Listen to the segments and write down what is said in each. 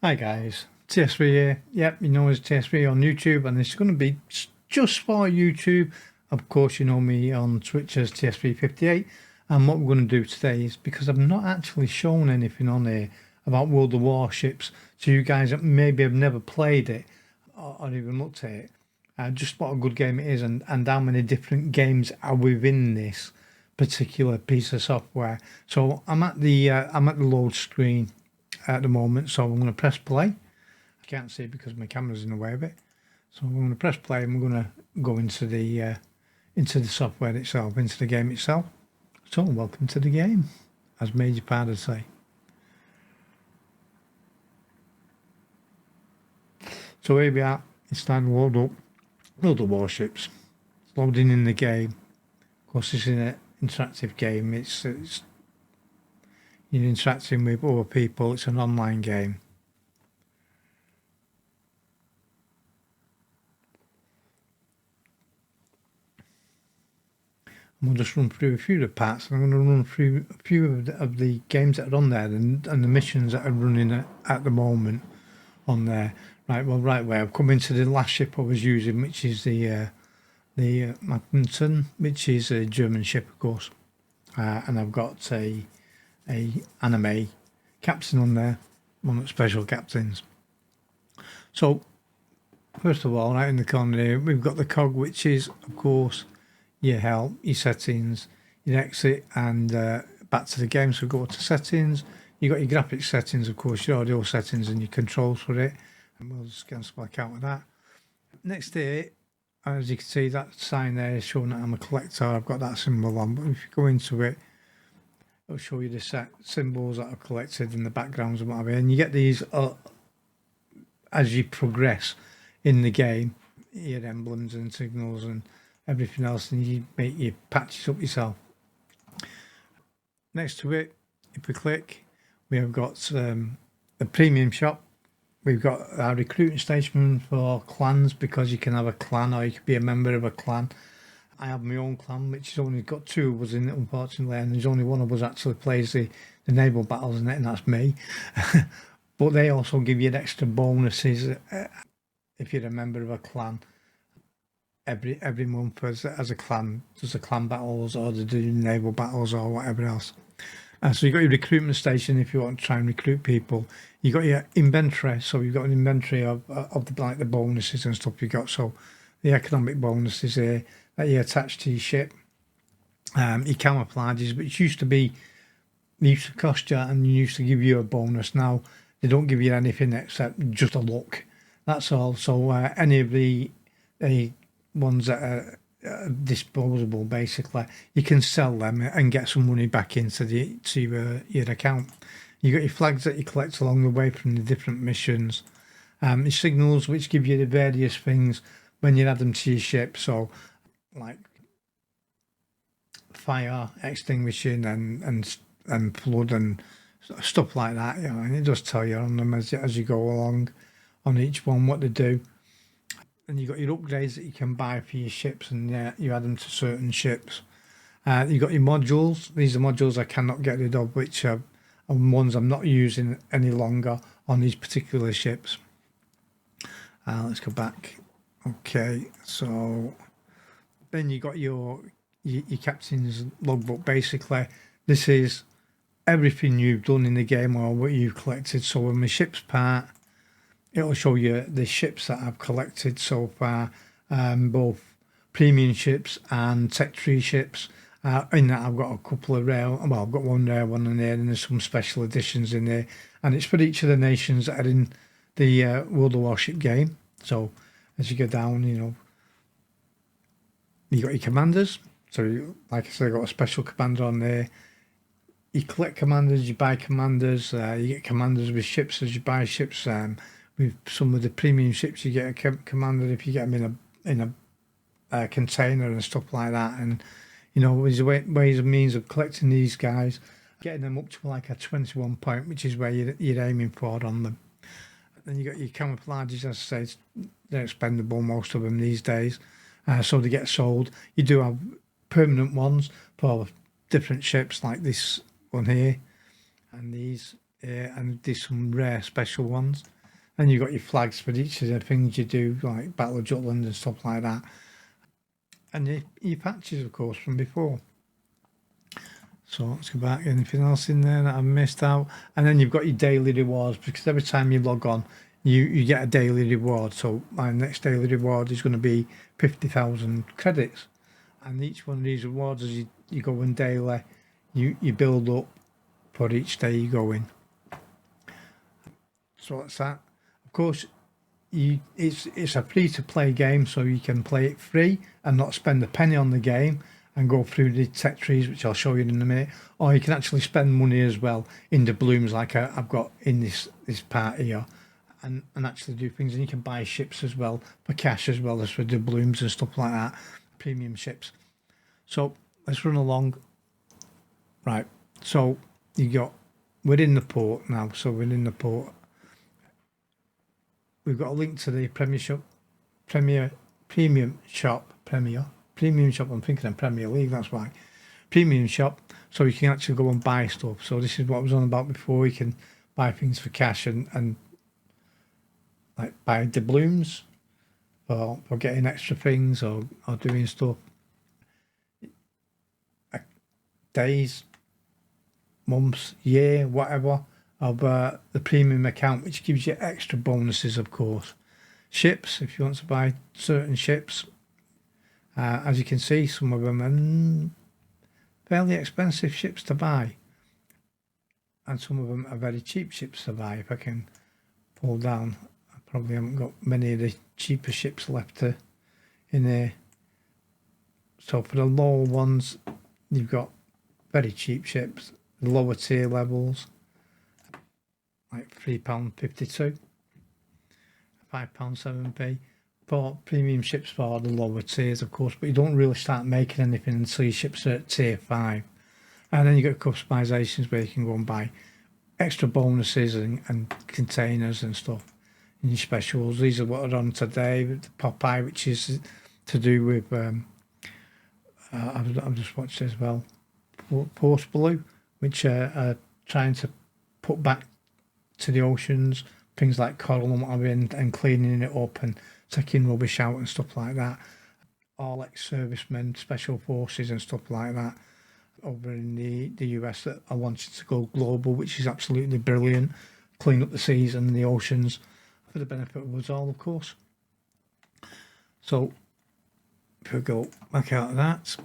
Hi guys, TSV here. Yep, you know it's TSV on YouTube, and it's going to be just for YouTube. Of course, you know me on Twitch as TSV58. And what we're going to do today is, because I've not actually shown anything on here about World of Warships to you guys that maybe have never played it or even looked at it, just what a good game it is, and how many different games are within this particular piece of software. So I'm at the load screen at the moment, so I'm going to press play. I can't see it because my camera's in the way of it, so I'm going to press play and we're going to go into the software itself, into the game itself. So welcome to the game, as Major Powder say. So here we are. It's starting to load up. World of Warships. It's loading in the game. Of course, it's an interactive game. It's you're interacting with other people. It's an online game. And we'll just run through a few of the parts. I'm going to run through a few of the games that are on there and the missions that are running at the moment on there. Right, well, right where I've come into the last ship I was using, which is the Magnuson, which is a German ship, of course. And I've got a anime captain on there, one of the special captains. So first of all, right in the corner here, we've got the cog, which is, of course, your help, your settings, your exit, and back to the game. So go to settings. You got your graphics settings, of course, your audio settings, and your controls for it. And we'll just cancel back out with that. Next to it, as you can see, that sign there is showing that I'm a collector. I've got that symbol on, but if you go into it, it'll show you the set symbols that I've collected and the backgrounds and whatever. And you get these as you progress in the game, your emblems and signals and everything else, and you make your patches up yourself. Next to it, if we click, we have got the premium shop. We've got our recruiting station for clans, because you can have a clan or you can be a member of a clan. I have my own clan, which has only got 2 of us in it, unfortunately, and there's only one of us actually plays the naval battles in it, and that's me. But they also give you extra bonuses if you're a member of a clan. Every month as a clan, does the clan battles or they do naval battles or whatever else. So you've got your recruitment station if you want to try and recruit people. You got your inventory, so you've got an inventory of the bonuses and stuff you got. So the economic bonuses here that you attach to your ship, your camouflages, which used to cost you and used to give you a bonus. Now they don't give you anything except just a look. That's all. So any of the ones that are disposable, basically, you can sell them and get some money back into your account. You got your flags that you collect along the way from the different missions, your signals, which give you the various things when you add them to your ship. So like fire extinguishing and flood and stuff like that, you know, and it does tell you on them as you go along on each one what to do. And you've got your upgrades that you can buy for your ships, and you add them to certain ships. You've got your modules. These are modules I cannot get rid of, which are ones I'm not using any longer on these particular ships. Let's go back. Okay, so then you got your captain's logbook. Basically, this is everything you've done in the game or what you've collected. So when my ship's part, it'll show you the ships that I've collected so far, both premium ships and Tech 3 ships. In that I've got a couple of rare, well, I've got one rare one in there, and there's some special editions in there, and it's for each of the nations that are in the World of Warship game. So as you go down, you know, you got your commanders. So like I said, I got a special commander on there. You collect commanders, you buy commanders, you get commanders with ships as you buy ships. With some of the premium ships, you get a commander if you get them in a container and stuff like that. And you know, there's ways and means of collecting these guys, getting them up to like a 21 point, which is where you're aiming for on them. Then you got your camouflages, as I say, they're expendable, most of them these days, so they get sold. You do have permanent ones for different ships, like this one here, and these and there's some rare special ones. And you've got your flags for each of the things you do, like Battle of Jutland and stuff like that. And your patches, of course, from before. So let's go back. Anything else in there that I missed out? And then you've got your daily rewards, because every time you log on, you get a daily reward. So my next daily reward is going to be 50,000 credits. And each one of these rewards, as you go in daily, you build up for each day you go in. So that's that. Of course, it's a free-to-play game, so you can play it free and not spend a penny on the game and go through the tech trees, which I'll show you in a minute. Or you can actually spend money as well in the blooms, like I've got in this part here, and actually do things. And you can buy ships as well for cash, as well as for the blooms and stuff like that, premium ships. So let's run along. Right, so we're in the port now. So we're in the port. We've got a link to the Premium Shop. I'm thinking of Premier League, that's why. Premium Shop, so you can actually go and buy stuff. So this is what I was on about before. You can buy things for cash and like buy doubloons for getting extra things or doing stuff. Days, months, year, whatever, of the premium account, which gives you extra bonuses, of course. Ships, if you want to buy certain ships, as you can see, some of them are fairly expensive ships to buy, and some of them are very cheap ships to buy. If I can pull down, I probably haven't got many of the cheaper ships left in there. So for the lower ones, you've got very cheap ships, the lower tier levels, like £3.52, £5.7p. For premium ships for the lower tiers, of course, but you don't really start making anything until your ships are at tier 5. And then you get customizations where you can go and buy extra bonuses and containers and stuff in your specials. These are what are on today with the Popeye, which is to do with I've just watched as well, Post Blue, which are trying to put back to the oceans things like coral and whatever, and cleaning it up and taking rubbish out and stuff like that. All ex-servicemen, special forces and stuff like that over in the US that are wanting to go global, which is absolutely brilliant. Clean up the seas and the oceans for the benefit of us all, of course. So if we go back out of that,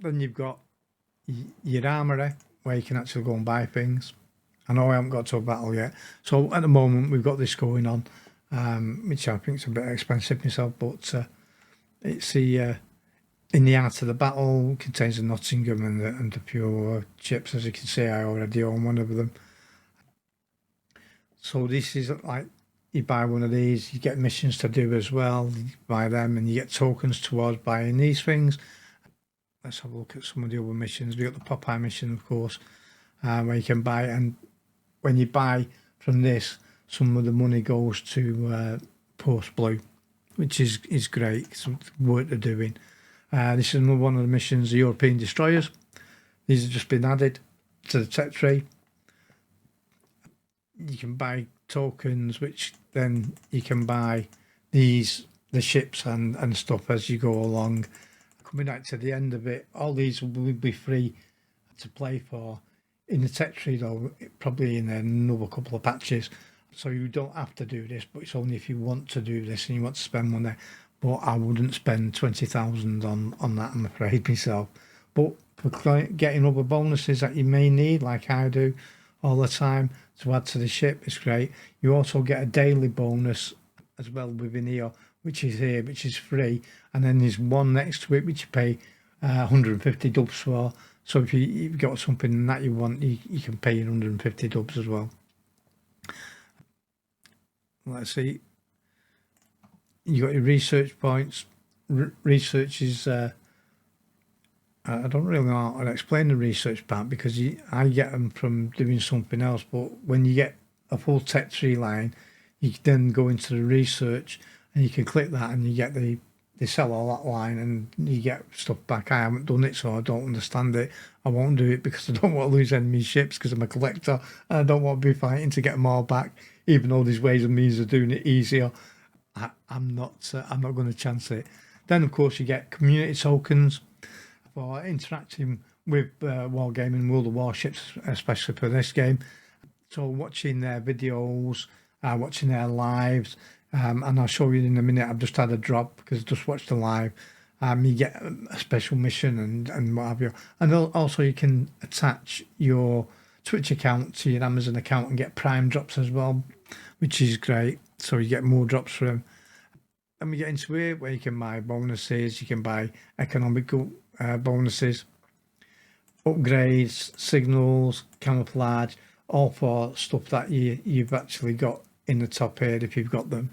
then you've got your armoury where you can actually go and buy things. I know I haven't got to a battle yet. So at the moment we've got this going on, which I think is a bit expensive myself, but it's the in the art of the battle, contains the Nottingham and the pure chips. As you can see, I already own one of them. So this is like, you buy one of these, you get missions to do as well. You buy them and you get tokens towards buying these things. Let's have a look at some of the other missions. We've got the Popeye mission, of course, where you can buy, and when you buy from this, some of the money goes to Post Blue, which is great. It's worth the doing. This is another one of the missions, the European destroyers. These have just been added to the tech tree. You can buy tokens, which then you can buy the ships and stuff as you go along. Coming back to the end of it, all these will be free to play for. In the tech tree though, probably in another couple of patches, so you don't have to do this, but it's only if you want to do this and you want to spend money. But I wouldn't spend 20,000 on that, I'm afraid, myself. But for getting other bonuses that you may need, like I do all the time, to add to the ship, it's great. You also get a daily bonus as well within here, which is free, and then there's one next to it which you pay 150 dubs for. So if you've got something that you want, you can pay 150 dubs as well. Let's see. You got your research points. Research is I don't really know how to explain the research part, because I get them from doing something else. But when you get a full tech tree line, you can then go into the research and you can click that and you get the they sell all that line and you get stuff back. I haven't done it, so I don't understand it. I won't do it because I don't want to lose enemy ships because I'm a collector and I don't want to be fighting to get them all back. Even though there's ways and means of doing it easier, I'm not. I'm not going to chance it. Then of course you get community tokens for interacting with Wargaming World of Warships, especially for this game. So watching their videos, watching their lives, and I'll show you in a minute. I've just had a drop because I just watched the live. You get a special mission and what have you. And also you can attach your Twitch account to your Amazon account and get Prime drops as well, which is great. So you get more drops for them. And we get into it where you can buy bonuses, you can buy economical bonuses, upgrades, signals, camouflage, all for stuff that you've actually got in the top here if you've got them.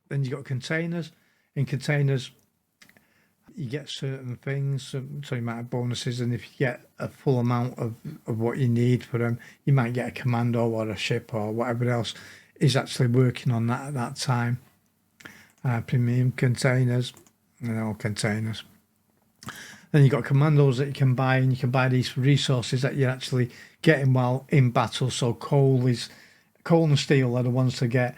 Then you've got containers. In containers, you get certain things, so you might have bonuses, and if you get a full amount of what you need for them, you might get a commando or a ship or whatever else is actually working on that at that time. Premium containers, containers. Then you've got commandos that you can buy, and you can buy these resources that you're actually getting while in battle. So coal and steel are the ones to get.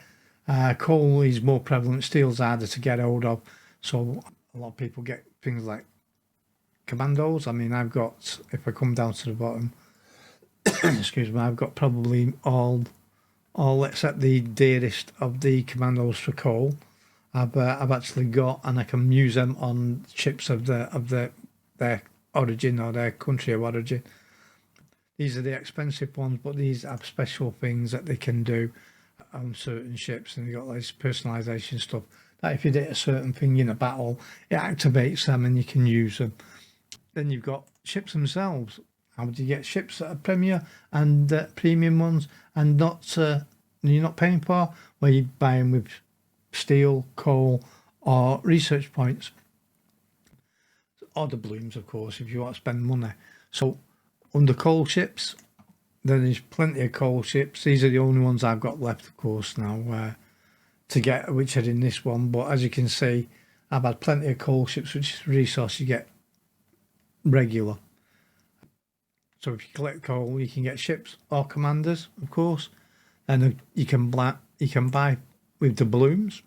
Coal is more prevalent, steel's harder to get hold of. So a lot of people get things like commandos. I mean, I've got, if I come down to the bottom, excuse me, I've got probably all except the dearest of the commandos for coal. I've actually got, and I can use them on ships of their origin or their country of origin. These are the expensive ones, but these have special things that they can do on certain ships, and you got this personalization stuff that if you did a certain thing in a battle, it activates them and you can use them. Then you've got ships themselves. How would you get ships that are premier and premium ones and not you're not paying for? Where you buy them with steel, coal, or research points, or the blooms, of course, if you want to spend money. So under coal ships, then there's plenty of coal ships. These are the only ones I've got left, of course, now to get, which are in this one. But as you can see, I've had plenty of coal ships, which is a resource you get regular. So if you collect coal, you can get ships or commanders, of course, and you can buy with the blooms,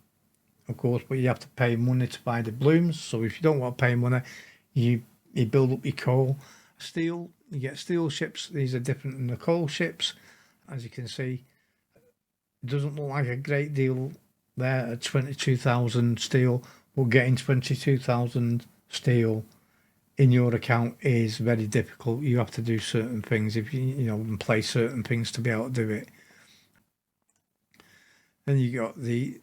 of course, but you have to pay money to buy the blooms. So if you don't want to pay money, you build up your coal. Steel, you get steel ships. These are different than the coal ships. As you can see, it doesn't look like a great deal there at 22,000 steel, but getting 22,000 steel in your account is very difficult. You have to do certain things if and play certain things to be able to do it. Then you got these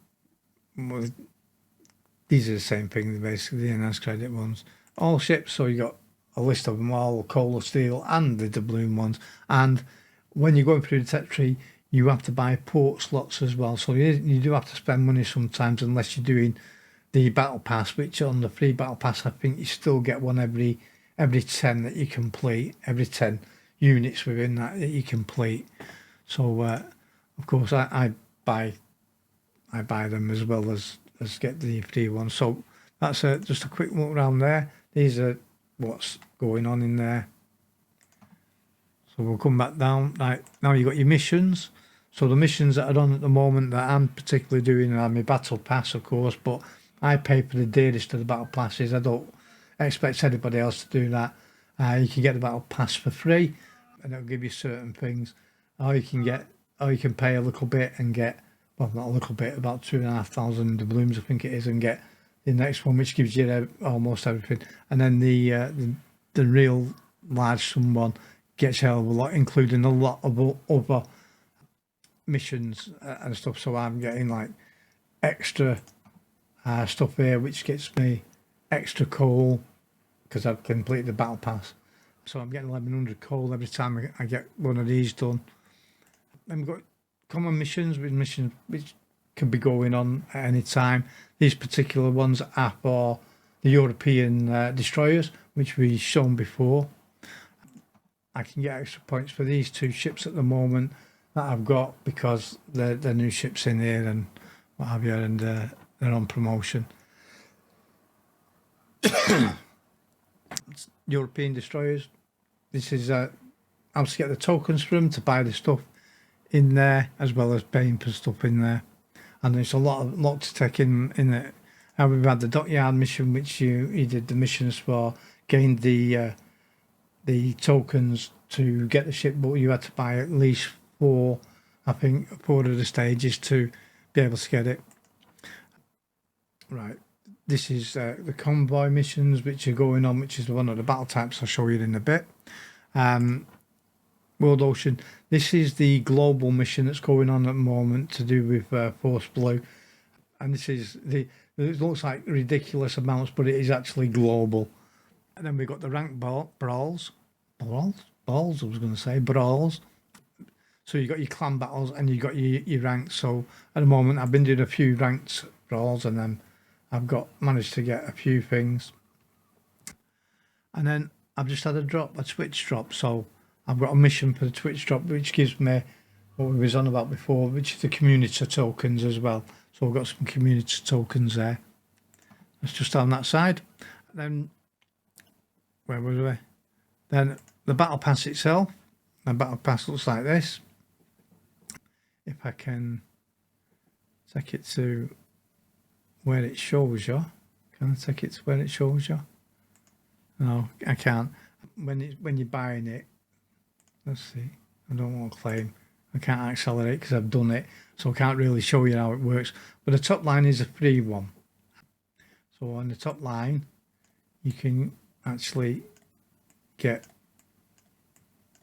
are the same thing basically, the enhanced credit ones. All ships, so you got a list of them all, coal or steel and the doubloon ones. And when you're going through the tech tree, you have to buy port slots as well. So you do have to spend money sometimes unless you're doing the battle pass, which on the free battle pass, I think you still get one every 10 that you complete, every 10 units within that you complete. So of course I buy them as well as get the free ones. So that's just a quick look around there. These are what's going on in there. So we'll come back down. Right, now you've got your missions. So the missions that are on at the moment that I'm particularly doing are my battle pass, of course, but I pay for the dearest of the battle passes. I don't expect anybody else to do that. You can get the battle pass for free, and it'll give you certain things. Or you can pay a little bit and get, well, not a little bit, about 2,500 doubloons, I think it is, and get the next one, which gives you almost everything. And then the real large sum one gets a hell of a lot, including a lot of other missions and stuff. So I'm getting like extra stuff here, which gets me extra coal because I've completed the battle pass. So I'm getting 1,100 coal every time I get one of these done. Then we've got common missions which can be going on at any time. These particular ones are for the European destroyers, which we've shown before. I can get extra points for these two ships at the moment that I've got because they're new ships in here and what have you, and they're on promotion. European destroyers. This is how to get the tokens from to buy the stuff in there, as well as paying for stuff in there. And there's a lot to take in it. And we've had the dockyard mission, which you did the missions for, gained the tokens to get the ship, but you had to buy at least 4 of the stages to be able to get it. Right, this is the convoy missions which are going on, which is one of the battle types I'll show you in a bit. World Ocean, this is the global mission that's going on at the moment to do with Force Blue, and this is it looks like ridiculous amounts, but it is actually global. And then we've got the rank brawls. I was going to say brawls. So you got your clan battles and you got your ranks. So at the moment I've been doing a few ranked brawls, and then I've managed to get a few things. And then I've just had a Twitch drop. So I've got a mission for the Twitch drop, which gives me what we was on about before, which is the community tokens as well. So I've got some community tokens there. That's just on that side. Then where was we? Then the battle pass itself. The battle pass looks like this. If I can take it to where it shows you. Can I take it to where it shows you? No, I can't. When you're buying it, let's see. I don't want to claim. I can't accelerate because I've done it, so I can't really show you how it works. But the top line is a free one. So on the top line, you can actually get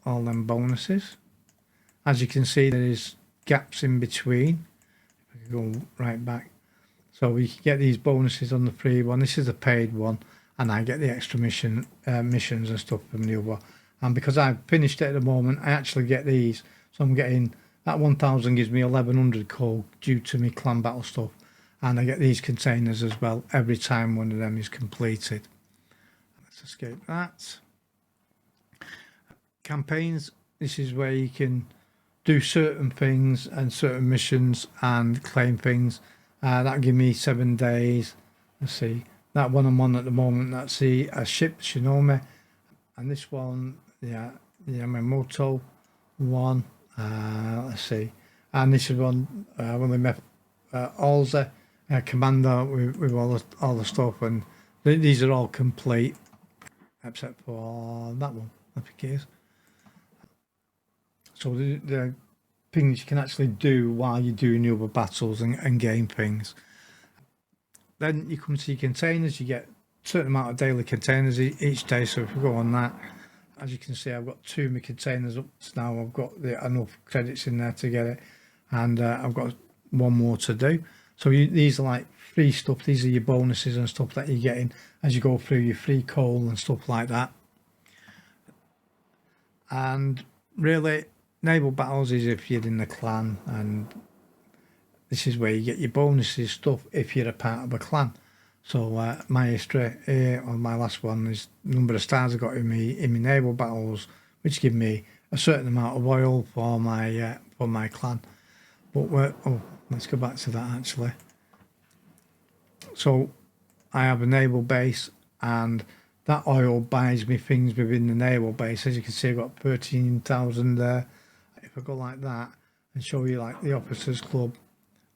all them bonuses. As you can see, there is gaps in between. If I can go right back. So we can get these bonuses on the free one. This is a paid one, and I get the extra missions and stuff from the other. And because I've finished it at the moment, I actually get these. So I'm getting that 1,000 gives me 1,100 coal due to me clan battle stuff, and I get these containers as well every time one of them is completed. Let's escape that. Campaigns. This is where you can do certain things and certain missions and claim things. That'll give me 7 days. Let's see. That one I'm on at the moment, that's a ship, Shinome. And this one, yeah, my Moto one. Let's see. And this is one when we met Alza, Commander with all the stuff. And these are all complete, except for that one, I think it is. So the things you can actually do while you're doing your other battles and gain things. Then you come to your containers. You get a certain amount of daily containers each day. So if we go on that, as you can see, I've got 2 of my containers up now. I've got enough credits in there to get it, and I've got 1 more to do. So these are like free stuff. These are your bonuses and stuff that you're getting as you go through your free coal and stuff like that. And really, naval battles is if you're in the clan, and this is where you get your bonuses stuff if you're a part of a clan. So my history on my last one is the number of stars I got in my naval battles, which give me a certain amount of oil for my clan. But let's go back to that actually. So I have a naval base, and that oil buys me things within the naval base. As you can see, I've got 13,000 there. If I go like that and show you like the officers club,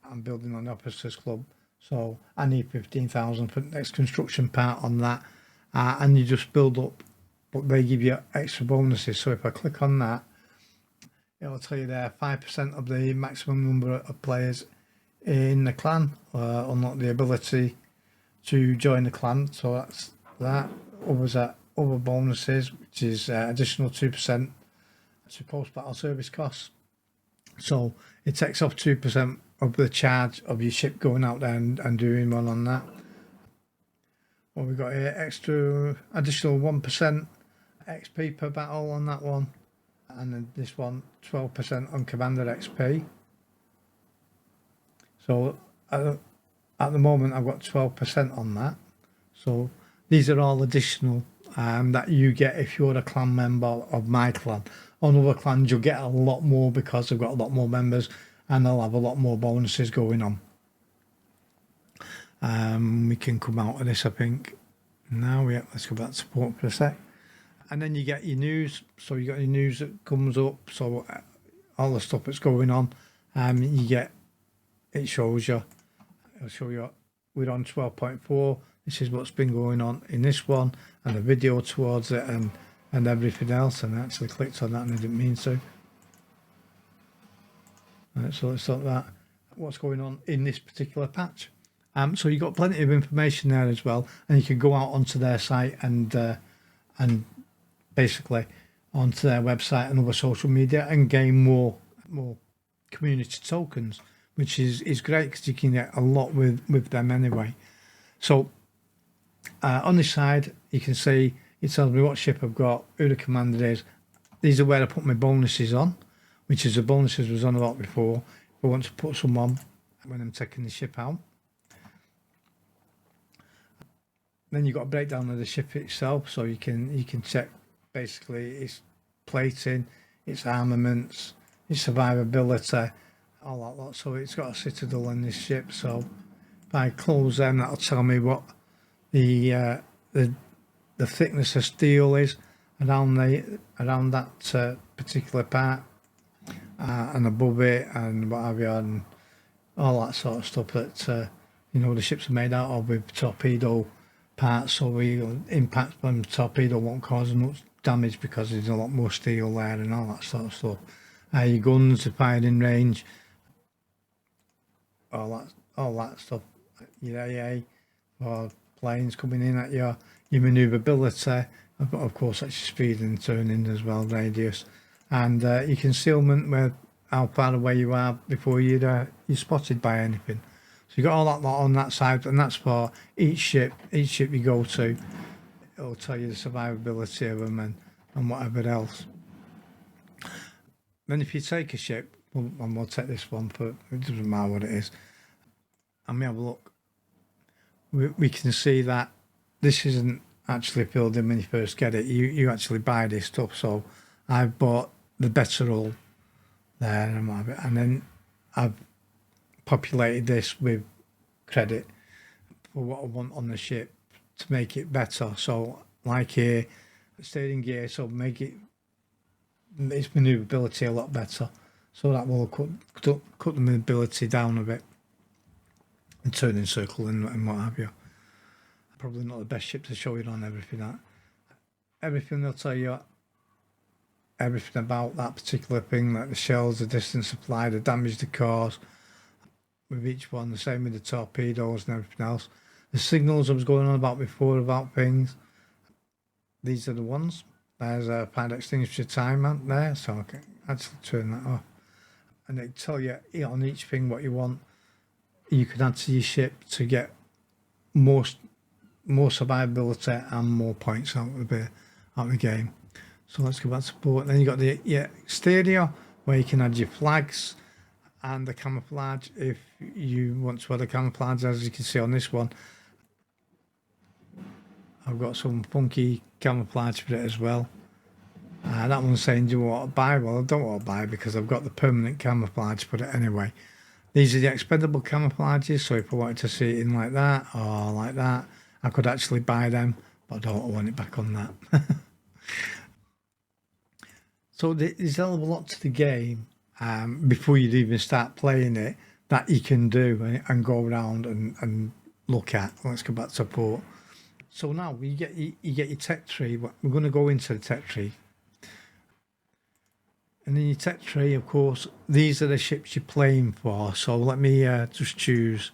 I'm building on the officers club, so I need 15,000 for the next construction part on that, and you just build up, but they give you extra bonuses. So if I click on that, it'll tell you there 5% of the maximum number of players in the clan unlock the ability to join the clan. So that's that. Other bonuses, which is additional 2% to post-battle service costs. So it takes off 2% of the charge of your ship going out there and doing one on that. Well, we've got here additional 1% XP per battle on that one, and then this one 12% on Commander XP. So at the moment I've got 12% on that. So these are all additional that you get if you're a clan member of my clan. On other clans you'll get a lot more because they've got a lot more members and they'll have a lot more bonuses going on. We can come out of this, I think. Now, yeah, let's go back to support for a sec. And then you get your news. So you got your news that comes up. So all the stuff that's going on, you get, it shows you. It'll show you we're on 12.4. This is what's been going on in this one, and a video towards it, and everything else. And I actually clicked on that and I didn't mean to. Right, so let's look at that. What's going on in this particular patch? So you've got plenty of information there as well, and you can go out onto their site and basically onto their website and other social media and gain more community tokens, which is great because you can get a lot with them anyway. So on this side, you can see it tells me what ship I've got, who the commander is. These are where I put my bonuses on, which is the bonuses was on about before. If I want to put some on when I'm taking the ship out. Then you've got a breakdown of the ship itself, so you can check basically its plating, its armaments, its survivability, all that lot. So it's got a citadel in this ship. So if I close them, that'll tell me what the thickness of steel is around that particular part, and above it, and what have you, and all that sort of stuff that the ships are made out of, with torpedo parts. So impact from the torpedo won't cause much damage because there's a lot more steel there and all that sort of stuff. Your guns, the firing range, all that stuff. Your AA or planes coming in at your manoeuvrability. Of course, that's your speed and turning as well, radius, and your concealment, where how far away you are before you're spotted by anything. So you got all that lot on that side, and that's for each ship. Each ship you go to, it'll tell you the survivability of them and whatever else. Then if you take a ship, and we'll take this one, but it doesn't matter what it is, and we have a look, we can see that this isn't actually filled in when you first get it. You actually buy this stuff. So I've bought the better hull there, and then I've populated this with credit for what I want on the ship to make it better. So like here, steering gear, so make its manoeuvrability a lot better. So that will cut the mobility down a bit, and turning circle and what have you. Probably not the best ship to show you on everything. Everything they'll tell you everything about that particular thing, like the shells, the distance supply, the damage they cause with each one. The same with the torpedoes and everything else. The signals I was going on about before about things, these are the ones. There's a fire extinguisher timer there, so I can actually turn that off, and they tell you on each thing what you want. You can add to your ship to get more survivability and more points out of the game. So let's go back to support. Then you got the exterior, where you can add your flags and the camouflage if you want to add a camouflage. As you can see on this one, I've got some funky camouflage for it as well. That one's saying, do you want to buy? Well, I don't want to buy because I've got the permanent camouflage for it anyway. These are the expendable camouflages, so if I wanted to see it in like that or like that, I could actually buy them, but I don't want it back on that. So there's a lot to the game before you even start playing it that you can do and go around and look at. Let's go back to support. So now you get your tech tree. We're going to go into the tech tree. And in your tech tree, of course, these are the ships you're playing for. So let me just choose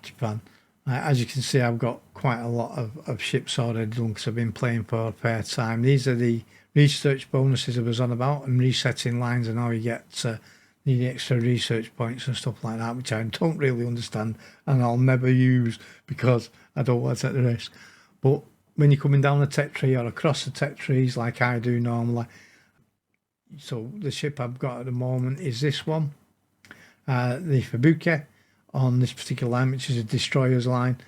Japan. As you can see, I've got quite a lot of ships already done because I've been playing for a fair time. These are the research bonuses I was on about, and resetting lines and how you get the extra research points and stuff like that, which I don't really understand and I'll never use because I don't want to take the risk. But when you're coming down the tech tree or across the tech trees like I do normally, so the ship I've got at the moment is this one, the Fubuki, on this particular line, which is a destroyer's line,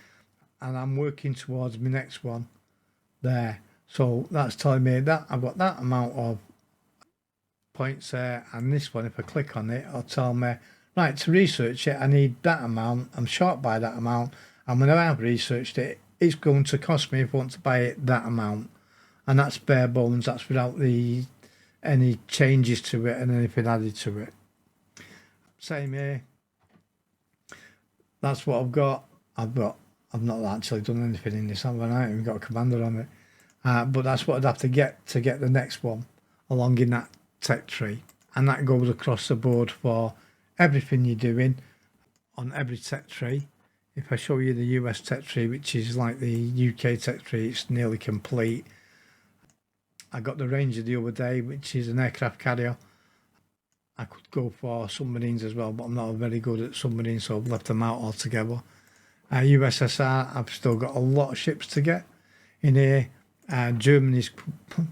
and I'm working towards my next one there. So that's telling me that I've got that amount of points there, and this one, if I click on it, it'll tell me, right, to research it, I need that amount, I'm short by that amount, and when I have researched it, it's going to cost me if I want to buy it that amount, and that's bare bones. That's without any changes to it and anything added to it. Same here. That's what I've got. I've not actually done anything in this, have I? I haven't even got a commander on it. But that's what I'd have to get the next one along in that tech tree. And that goes across the board for everything you're doing on every tech tree. If I show you the US tech tree, which is like the UK tech tree, it's nearly complete. I got the Ranger the other day, which is an aircraft carrier. I could go for submarines as well, but I'm not very good at submarines, so I've left them out altogether. USSR, I've still got a lot of ships to get in here. Germany's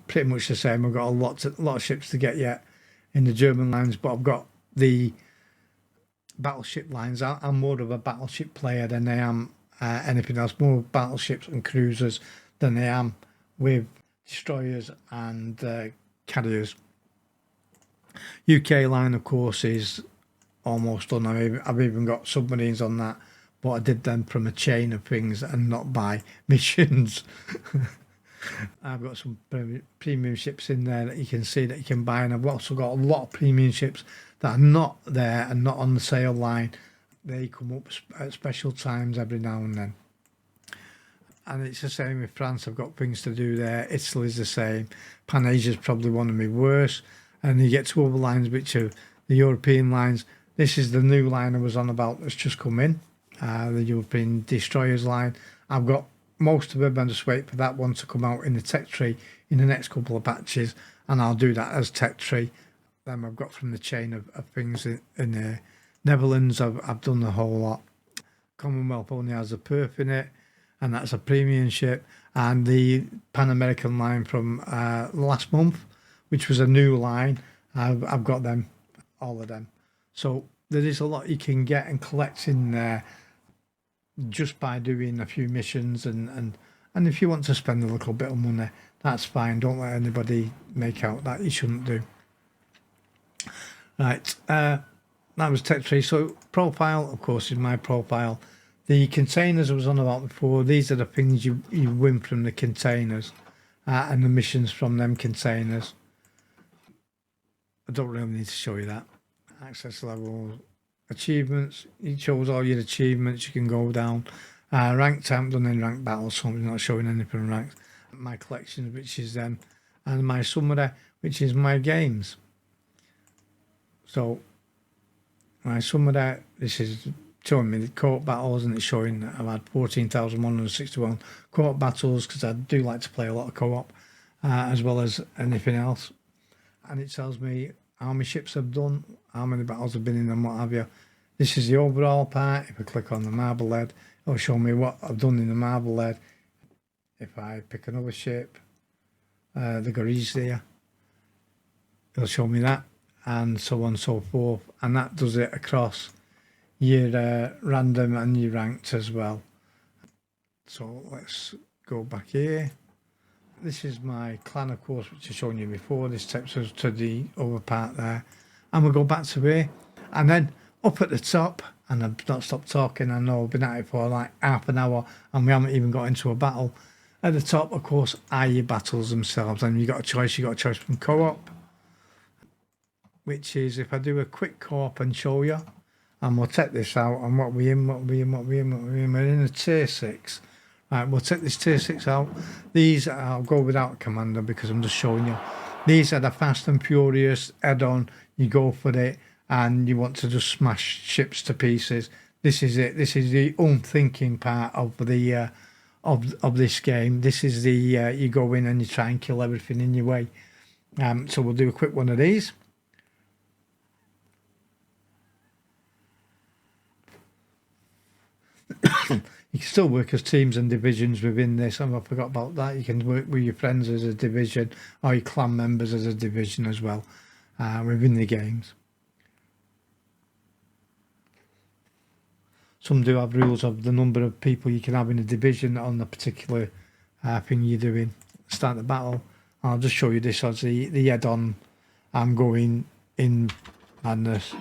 pretty much the same. I've got a lot of ships to get yet in the German lines, but I've got the battleship lines. I'm more of a battleship player than I am anything else. More battleships and cruisers than I am with destroyers and carriers. UK line, of course, is almost done. I've even got submarines on that, but I did them from a chain of things and not by missions. I've got some premium ships in there that you can see that you can buy, and I've also got a lot of premium ships that are not there and not on the sale line. They come up at special times every now and then. And it's the same with France. I've got things to do there. Italy's the same. Pan-Asia's probably one of my worst. And you get to other lines, which are the European lines. This is the new line I was on about that's just come in, the European Destroyers line. I've got most of them. I'm just waiting for that one to come out in the tech tree in the next couple of batches, and I'll do that as tech tree. Then I've got from the chain of things in the Netherlands. I've done the whole lot. Commonwealth only has a Perth in it, and that's a premium ship. And the Pan American line from last month, which was a new line, I've got them, all of them. So there is a lot you can get and collect in there just by doing a few missions, and if you want to spend a little bit of money, that's fine. Don't let anybody make out that you shouldn't do. Right, that was tech tree. So profile, of course, is my profile. The containers I was on about before, these are the things you win from the containers and the missions from them containers. I don't really need to show you that. Access level, achievements, it shows all your achievements. You can go down. Ranked, I haven't done any ranked battles, so I'm not showing anything ranked. My collections, which is them, and my summary, which is my games. So my summary, this is showing me the co-op battles, and it's showing that I've had 14,161 co-op battles, because I do like to play a lot of co-op as well as anything else. And it tells me how many ships I've done, how many battles I've been in, and what have you. This is the overall part. If I click on the marble lead, it'll show me what I've done in the marble lead. If I pick another ship, the Garage there, it'll show me that, and so on and so forth. And that does it across your random and your ranked as well. So let's go back here. This is my clan, of course, which I've shown you before. This takes us to the other part there. And we'll go back to here. And then up at the top, and I've not stopped talking, I know I've been at it for like half an hour and we haven't even got into a battle. At the top, of course, are your battles themselves. And you've got a choice. You've got a choice from co-op, which is if I do a quick co-op and show you, and we'll take this out, and what we're in, we're in a tier 6. Right, we'll take this tier 6 out. These, I'll go without commander because I'm just showing you. These are the fast and furious add-on. You go for it and you want to just smash ships to pieces. This is it. This is the unthinking part of the of this game. This is the you go in and you try and kill everything in your way. So we'll do a quick one of these. You can still work as teams and divisions within this. I forgot about that. You can work with your friends as a division, or your clan members as a division as well within the games. Some do have rules of the number of people you can have in a division on the particular thing you're doing. Start the battle. I'll just show you this as the add-on. I'm going in madness.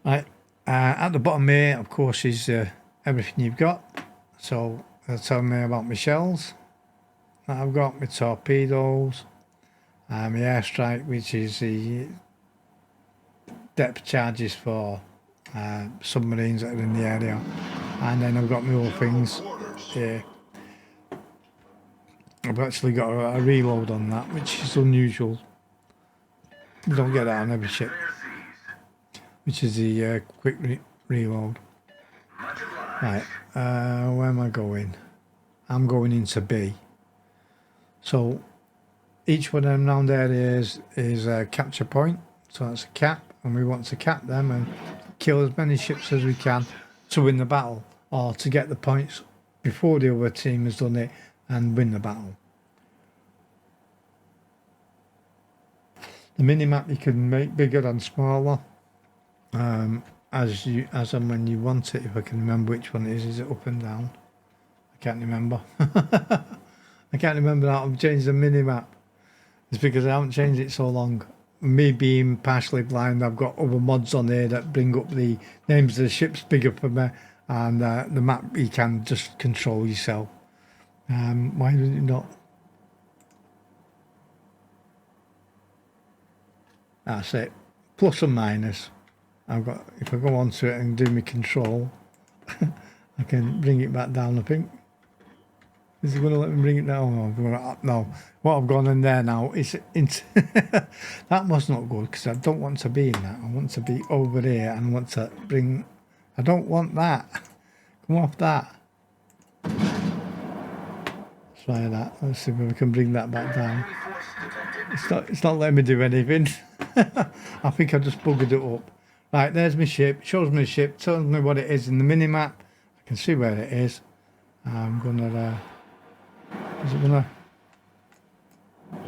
Right. At the bottom here, of course, is everything you've got. So they'll tell me about my shells that I've got, my torpedoes, my airstrike, which is the depth charges for submarines that are in the area, and then I've got my other things here. I've actually got a reload on that, which is unusual. You don't get that on every ship, which is the quick reload. Right, where am I going? I'm going into B. So each one of them round areas is a capture point, so that's a cap, and we want to cap them and kill as many ships as we can to win the battle, or to get the points before the other team has done it and win the battle. The mini-map you can make bigger and smaller as and when you want it. If I can remember which one it is it up and down? I can't remember. I can't remember how I've changed the mini-map. It's because I haven't changed it so long. Me being partially blind, I've got other mods on here that bring up the names of the ships bigger for me, and the map you can just control yourself. Why does it not? That's it. Plus and minus. I've got, if I go onto it and do my control, I can bring it back down, I think. Is it going to let me bring it down? No, I'm going up. No. What I've gone in there now is into that was not good, because I don't want to be in that. I want to be over here and want to bring. I don't want that. Come off that. Try that. Let's see if we can bring that back down. It's not letting me do anything. I think I just buggered it up. Right, there's my ship. Shows me the ship. Tells me what it is in the mini map. I can see where it is. I'm gonna. Is it gonna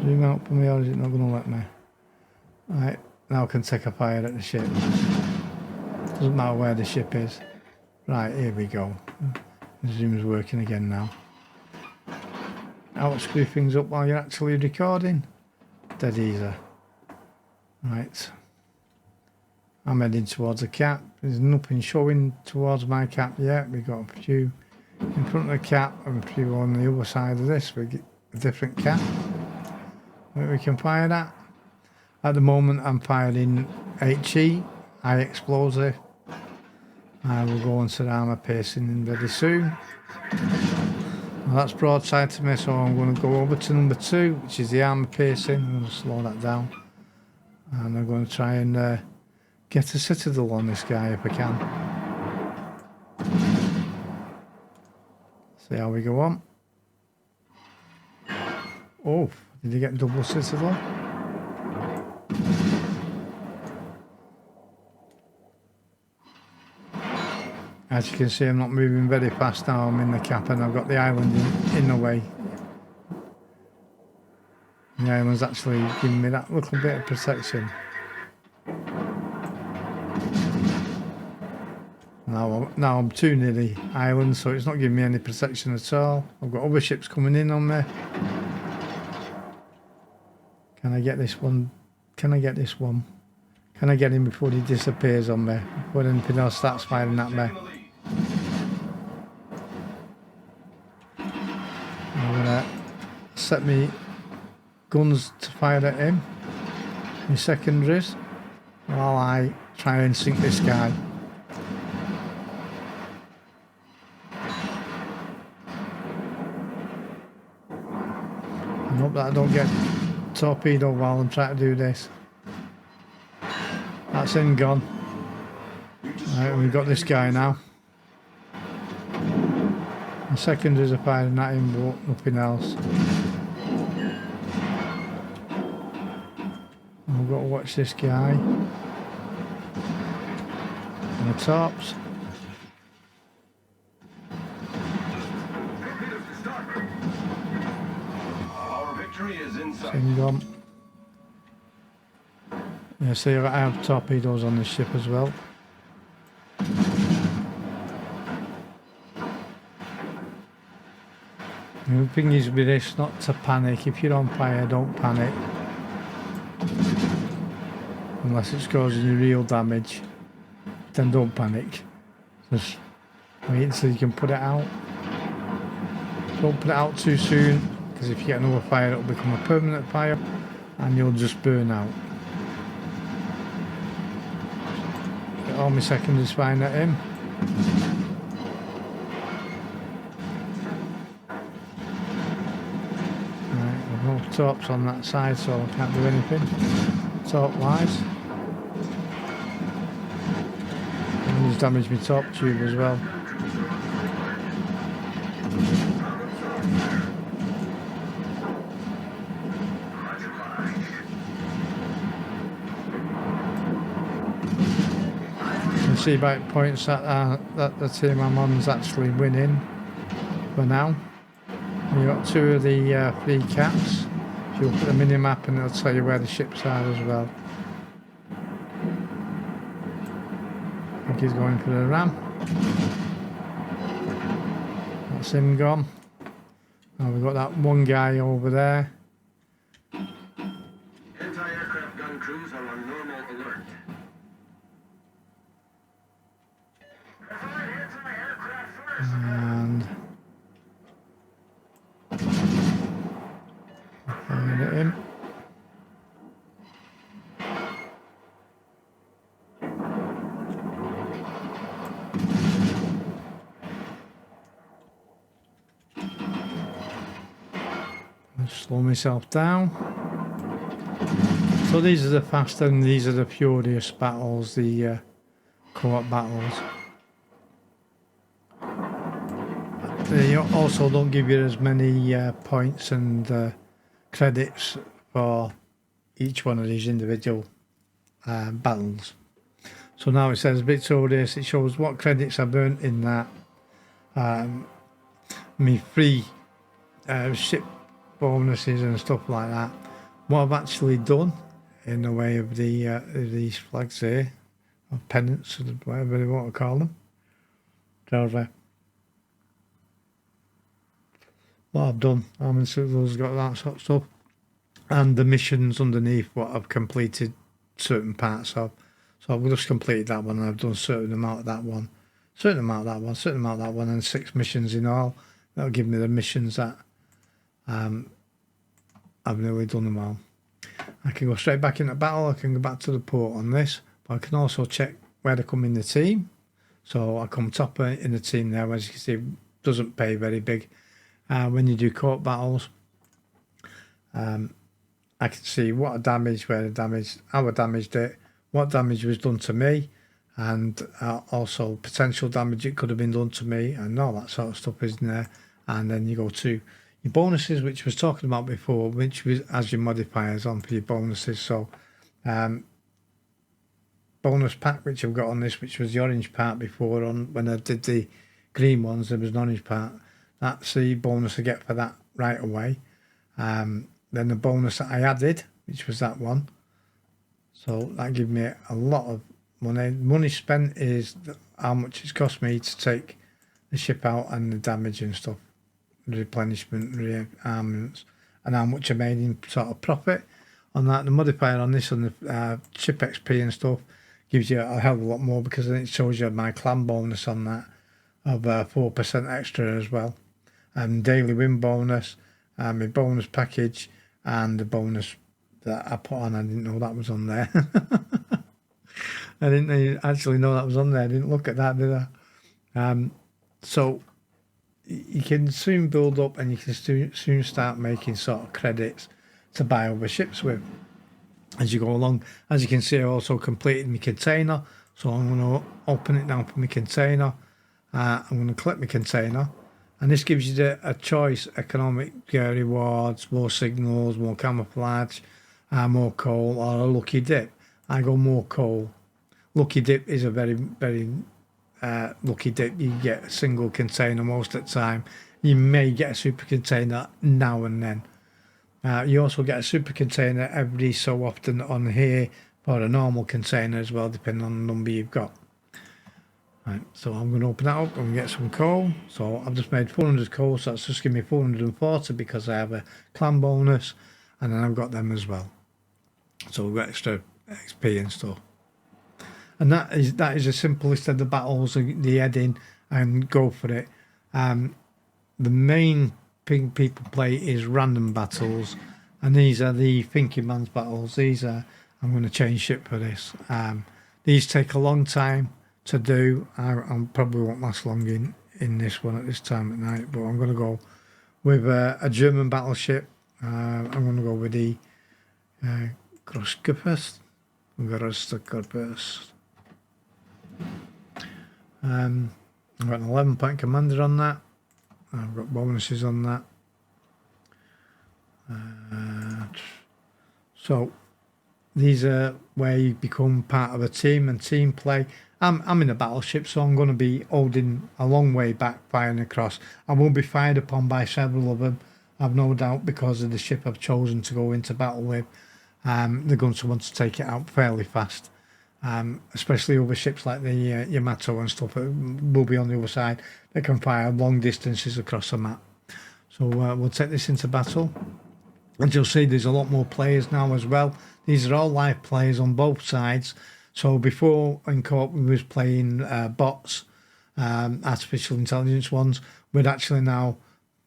zoom out for me, or is it not gonna let me? Right, now I can take a fire at the ship. Doesn't matter where the ship is. Right, here we go. The zoom's working again now. How to screw things up while you're actually recording? Dead easy. Right. I'm heading towards the cap. There's nothing showing towards my cap yet. We've got a few in front of the cap and a few on the other side of this. We get a different cap that we can fire at. At the moment I'm firing HE, high explosive. I will go on to armour piercing very soon. Well, that's broadside to me, so I'm going to go over to number 2, which is the armour piercing. I'm going to slow that down. And I'm going to try and get a citadel on this guy if I can. See how we go on. Oh, did he get double citadel? As you can see, I'm not moving very fast now. I'm in the cap and I've got the island in the way. The island's actually giving me that little bit of protection. Now I'm too near the island, so it's not giving me any protection at all. I've got other ships coming in on me. Can I get this one? Can I get this one? Can I get him before he disappears on me? Before anything else starts firing at me? I'm gonna set me guns to fire at him. My secondaries, while I try and sink this guy. I hope that I don't get torpedoed while I'm trying to do this. That's him gone. Right, we've got this guy now. The secondaries are firing at him, but nothing else. We've got to watch this guy. On the tops. Gone. Yeah, see, I have torpedoes on this ship as well. The thing is with this, not to panic. If you're on fire, don't panic. Unless it's causing you real damage, then don't panic. Just Wait until you can put it out. Don't put it out too soon, because if you get another fire, it'll become a permanent fire and you'll just burn out. Get all my secondaries firing at him. Right, I've no torps on that side, so I can't do anything torp wise. And he's damaged my torp tube as well. See by points that the team I'm on is actually winning for now. And you've got 2 of the free caps. If you look at the mini map, and it'll tell you where the ships are as well. I think he's going for the ram. That's him gone. Now we've got that one guy over there. Anti-aircraft gun crews are on normal alert. And firing at him. I'll slow myself down. So these are the fast and these are the furious battles, the co-op battles. They also don't give you as many points and credits for each one of these individual battles. So now it says victorious, it shows what credits I've earned in that. Me free ship bonuses and stuff like that. What I've actually done in the way of these flags here, or pennants, or whatever they want to call them. So, what I've done, how many those got that sort of stuff, and the missions underneath what I've completed certain parts of. So I've just completed that one, and I've done a certain amount of that one, certain amount of that one, certain amount of that one, and 6 missions in all. That'll give me the missions that I've nearly done them all. I can go straight back into battle, I can go back to the port on this, but I can also check where they come in the team. So I come top in the team there, as you can see, it doesn't pay very big. When you do co-op battles, I can see what I damaged, where I damaged, how I damaged it, what damage was done to me, and also potential damage it could have been done to me, and all that sort of stuff is in there. And then you go to your bonuses, which I was talking about before, which was as your modifiers on for your bonuses. So bonus pack, which I've got on this, which was the orange part before. On when I did the green ones, there was an orange part. That's the bonus I get for that right away. Then the bonus that I added, which was that one. So that gave me a lot of money. Money spent is how much it's cost me to take the ship out and the damage and stuff, replenishment, rearmaments, and how much I made in sort of profit on that. The modifier on this, on the ship XP and stuff, gives you a hell of a lot more, because then it shows you my clan bonus on that of 4% extra as well. And daily win bonus, my bonus package, and the bonus that I put on. I didn't know that was on there. I didn't actually know that was on there. I didn't look at that, did I? So you can soon build up, and you can soon start making sort of credits to buy other ships with as you go along. As you can see, I also completed my container. So I'm going to open it now for my container. I'm going to click my container. And this gives you a choice: economic rewards, more signals, more camouflage, more coal, or a lucky dip. I go more coal. Lucky dip is a very, very lucky dip. You get a single container most of the time. You may get a super container now and then. You also get a super container every so often on here, or a normal container as well, depending on the number you've got. Right, so I'm going to open that up and get some coal. So I've just made 400 coal, so that's just give me 440 because I have a clan bonus, and then I've got them as well. So we've got extra XP and stuff. And that is the simplest of the battles, the heading and go for it. The main thing people play is random battles, and these are the thinking man's battles. These are, I'm going to change ship for this. These take a long time to do. I probably won't last long in this one at this time at night, but I'm going to go with a German battleship. I'm going to go with the Großgefecht. I've got an 11-point commander on that. I've got bonuses on that. So these are where you become part of a team and team play. I'm in a battleship, so I'm going to be holding a long way back, firing across. I will be fired upon by several of them, I've no doubt, because of the ship I've chosen to go into battle with. They're going to want to take it out fairly fast. Especially over ships like the Yamato and stuff that will be on the other side that can fire long distances across the map. So we'll take this into battle, and you'll see there's a lot more players now as well. These are all live players on both sides. So before in co-op we was playing bots, artificial intelligence ones. We're actually now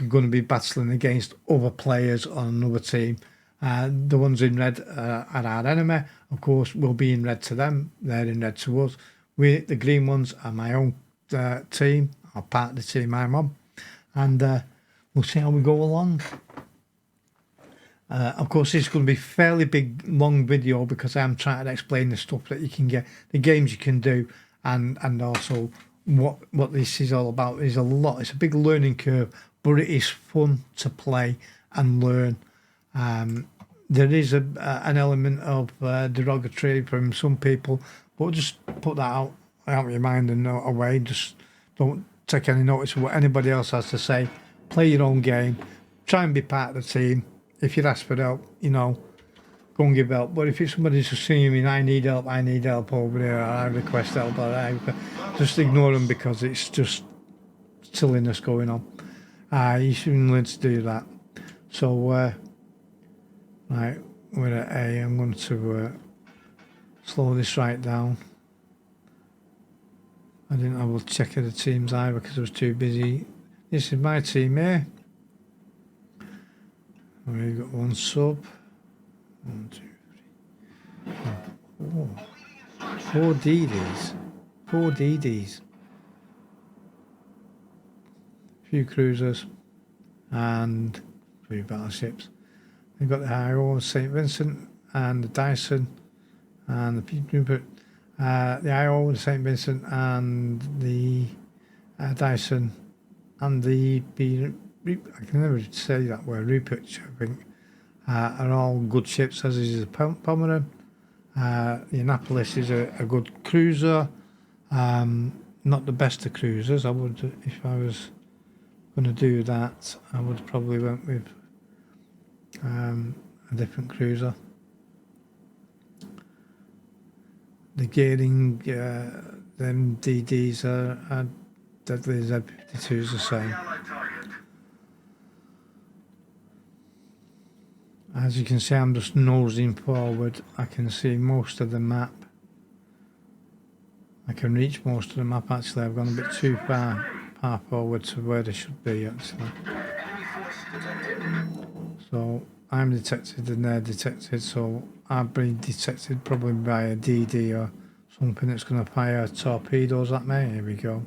going to be battling against other players on another team. The ones in red are our enemy. Of course, we'll be in red to them. They're in red to us. The green ones are my own team, or part of the team I'm on. And we'll see how we go along. Of course, it's going to be a fairly big, long video because I'm trying to explain the stuff that you can get, the games you can do, and also what this is all about. There's a lot. It's a big learning curve, but it is fun to play and learn. There is an element of derogatory from some people, but just put that out of your mind and away. Just don't take any notice of what anybody else has to say. Play your own game. Try and be part of the team. If you're asked for help, go and give help. But if it's somebody just saying, I need help over there, or I request help, just ignore them because it's just silliness going on. You shouldn't learn to do that. So, right, we're at A. I'm going to slow this right down. I didn't have a check of the teams either because I was too busy. This is my team here. We've got one sub. 1, 2, 3, 4 DDs. 4 DDs. A few cruisers and 3 battleships. We've got the IO St. Vincent and the Dyson and the IO St. Vincent and the Dyson and the I can never say that word, Rupert, I think, are all good ships, as is the Pomeran. The Annapolis is a good cruiser, not the best of cruisers. I would, if I was going to do that, I would probably went with a different cruiser. The gearing, them DDs are deadly as Z52s the same. As you can see, I'm just nosing forward. I can see most of the map. I can reach most of the map. Actually, I've gone a bit too far forward to where they should be, actually. So I'm detected and they're detected, so I've been detected probably by a DD or something that's going to fire torpedoes at me. Here we go.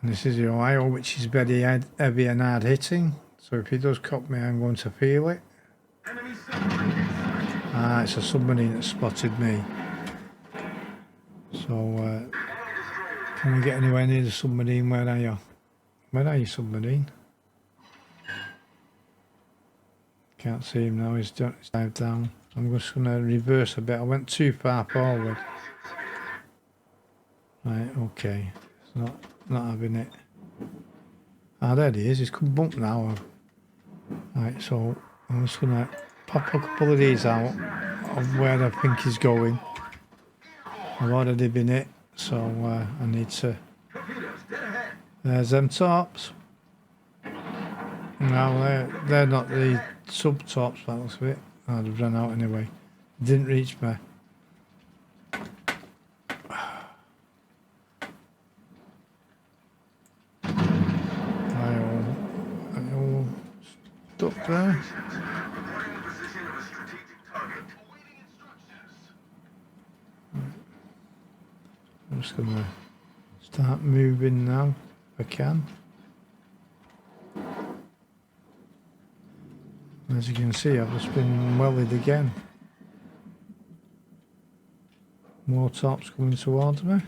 And this is the Ohio, which is very heavy and hard hitting. So if he does cop me, I'm going to feel it. It's a submarine that spotted me. So, can we get anywhere near the submarine? Where are you? Where are you, submarine? Can't see him now, he's dived down. I'm just going to reverse a bit. I went too far forward. Right, okay. It's not having it. There he is, he's come bump now. Right, so I'm just going to pop a couple of these out of where I think he's going. I've already been hit, so I need to... There's them tops. No, they're not the sub-tops, that looks of it. I'd have run out anyway. Didn't reach me. up there. Reporting the position of a strategic target. Awaiting instructions. I'm just gonna start moving now if I can. As you can see, I've just been wellied again. More tops coming towards me.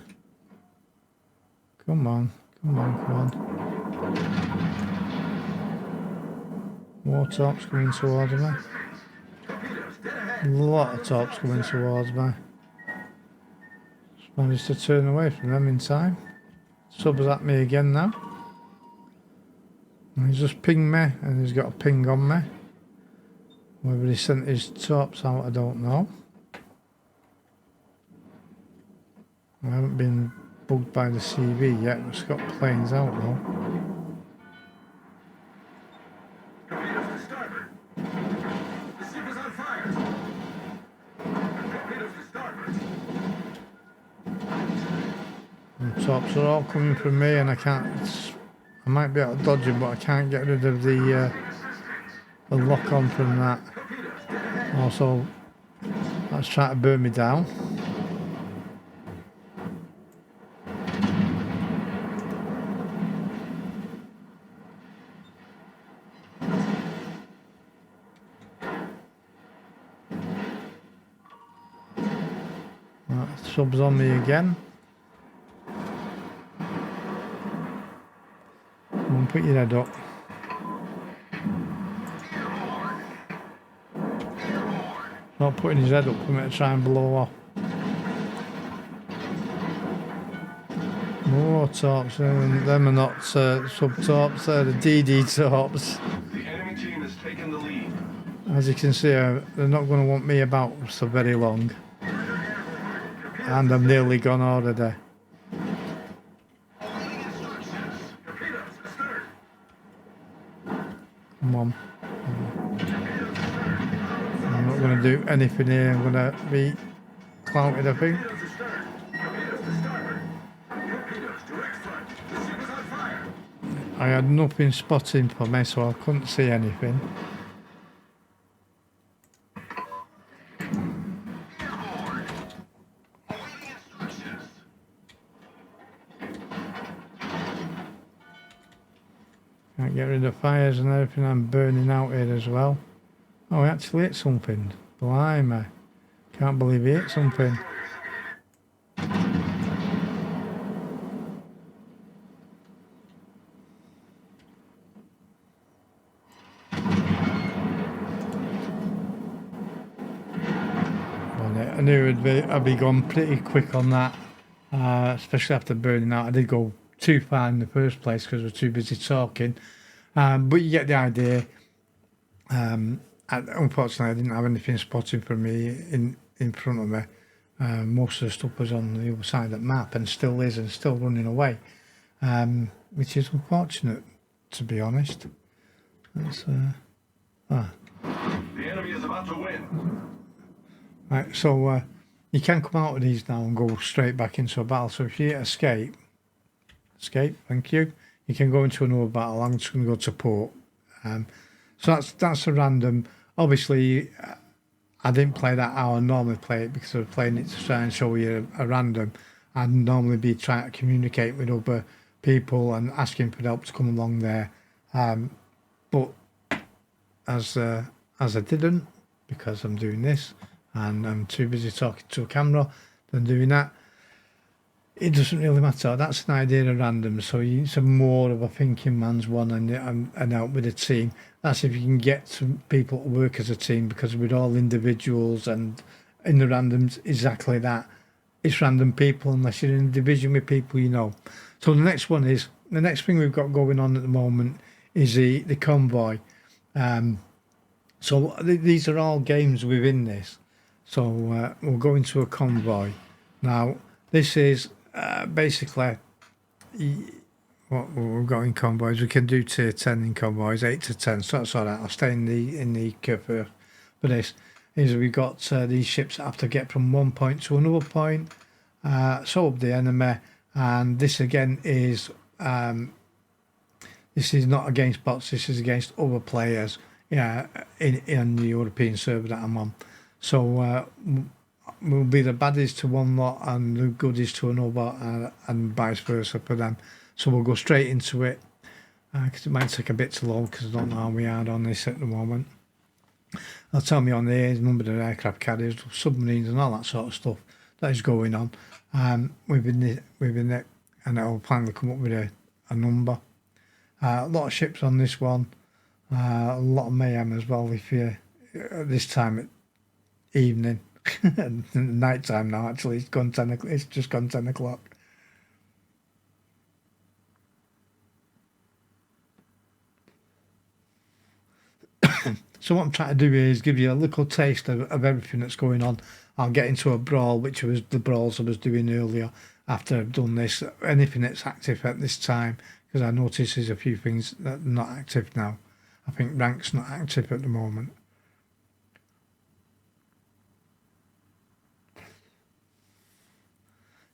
Come on, come on, come on. More tops coming towards me. A lot of tops coming towards me. Just managed to turn away from them in time. Sub's at me again now. And he's just pinged me, and he's got a ping on me. Whether he sent his tops out, I don't know. I haven't been bugged by the CV yet, but it's got planes out though. Torpedoes to starboard. The ship is on fire. Torpedoes to starboard. The tops are all coming from me, and I can't. I might be able to dodge them, but I can't get rid of the lock on from that. Also, that's trying to burn me down. Subs on me again. Come on, put your head up. Not putting his head up for me to try and blow off. More tops, and them are not sub-tops, they're the DD tops. The enemy team has taken the lead. As you can see, they're not going to want me about so very long. And I'm nearly gone already. Come on. I'm not going to do anything here. I'm going to be clouted, I think. I had nothing spotting for me, so I couldn't see anything. Can't get rid of fires and everything. I'm burning out here as well. Oh, he actually hit something. Blimey. Can't believe he hit something. I knew I'd be gone pretty quick on that, especially after burning out. I did go too far in the first place because we're too busy talking, but you get the idea. Unfortunately, I didn't have anything spotting for me in front of me. Most of the stuff was on the other side of the map and still is, and still running away, which is unfortunate, to be honest. That's, The enemy is about to win. Right, so you can come out of these now and go straight back into a battle. So if you hit escape, thank you. You can go into another battle. I'm just going to go to port. So that's a random. Obviously, I didn't play that how I normally play it because I was playing it to try and show you a random. I'd normally be trying to communicate with other people and asking for help to come along there. But as I didn't, because I'm doing this and I'm too busy talking to a camera than doing that, it doesn't really matter. That's an idea of random. So it's a more of a thinking man's one and help with a team. That's if you can get some people to work as a team, because we're all individuals, and in the randoms, exactly that. It's random people unless you're in a division with people you know. So the next thing we've got going on at the moment is the convoy. So these are all games within this. So we'll go into a convoy. Now, this is basically what we've got in convoys. We can do tier 10 in convoys, 8 to 10. So that's all right. I'll stay in the curve for this. Is we've got these ships that have to get from one point to another point, so up the enemy. And this again is this is not against bots. This is against other players yeah, in the European server that I'm on. So we'll be the baddies to one lot and the goodies to another, and vice versa for them. So we'll go straight into it because it might take a bit to load because I don't know how we are on this at the moment. They'll tell me on the number of aircraft carriers, submarines, and all that sort of stuff that is going on within it, and it'll finally come up with a number. A lot of ships on this one, a lot of mayhem as well. If you at this time at evening, night time now. Actually, it's gone 10. It's just gone 10 o'clock. So what I'm trying to do is give you a little taste of everything that's going on. I'll get into a brawl, which was the brawls I was doing earlier after I've done this. Anything that's active at this time, because I notice there's a few things that are not active now. I think rank's not active at the moment.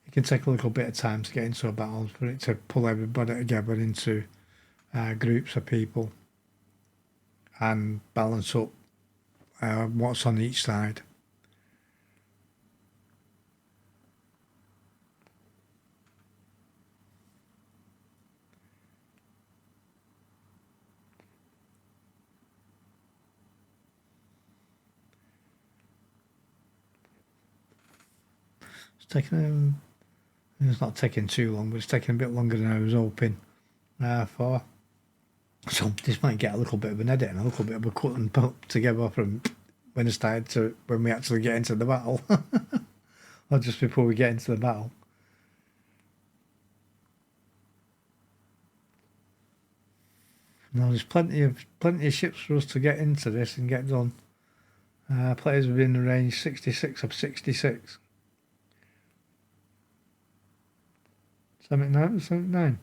It can take a little bit of time to get into a battle for it to pull everybody together into groups of people and balance up what's on each side. It's not taking too long, but it's taking a bit longer than I was hoping for. So this might get a little bit of an edit and a little bit of a cut and put together from when it started to when we actually get into the battle, or just before we get into the battle. Now there's plenty of ships for us to get into this and get done. Players within the range 66 of 66. 79.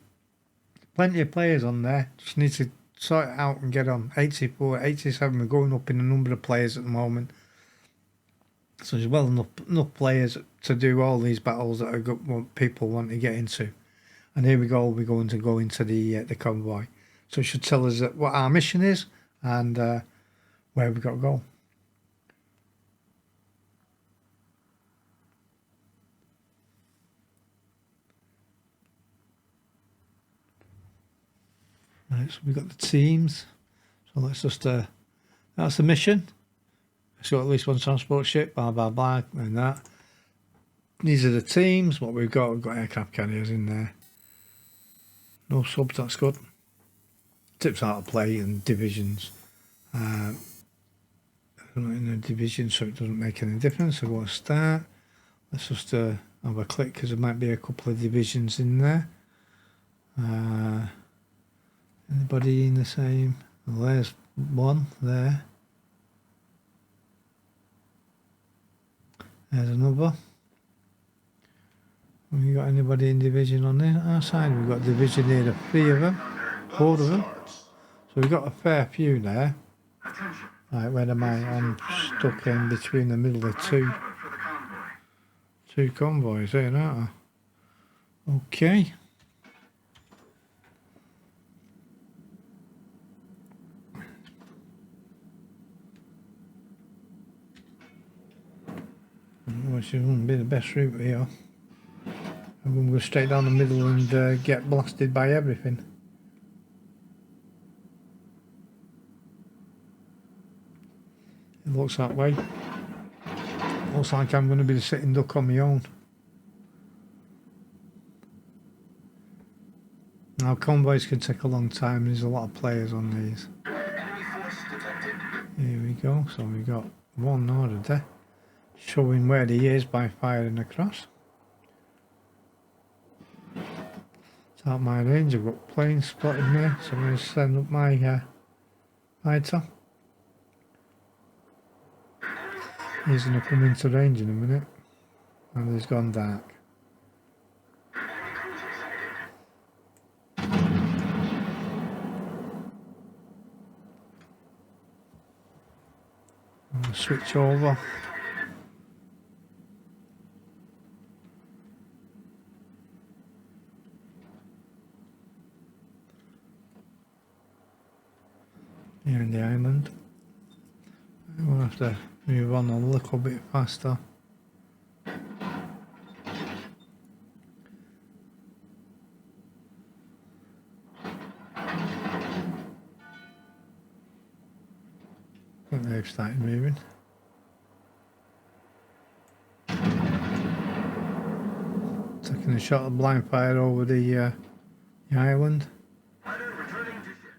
Plenty of players on there. Just need to sort it out and get on. 84, 87. We're going up in the number of players at the moment. So there's well enough players to do all these battles that what people want to get into. And here we go. We're going to go into the convoy. So it should tell us what our mission is and where we've got to go. Right, so we've got the teams. So let's just, that's the mission. So at least one transport ship, blah, blah, blah, and that. These are the teams, what we've got. We've got aircraft carriers in there. No subs, that's good. Tips how to play and divisions. I'm not in a division, so it doesn't make any difference. So we'll start. Let's just have a click because there might be a couple of divisions in there. Anybody in the same? Well, there's one there. There's another. Have you got anybody in division on our side? We've got division here of 3 of them, 4 of them. So we've got a fair few there. Right, where am I? I'm stuck in between the middle of two convoys here, aren't I? Okay. Which wouldn't be the best route here. I'm going to go straight down the middle and get blasted by everything. It looks that way. Looks like I'm going to be the sitting duck on my own. Now convoys can take a long time. There's a lot of players on these. Here we go. So we got one order there, showing where he is by firing across. It's out my range. I've got planes spotted there, so I'm going to send up my fighter. He's going to come into range in a minute, and he's gone dark. I'm going to switch over. Here in the island. have to move on a little bit faster. I think they've started moving. Taking a shot of blind fire over the island. Fighter returning to ship.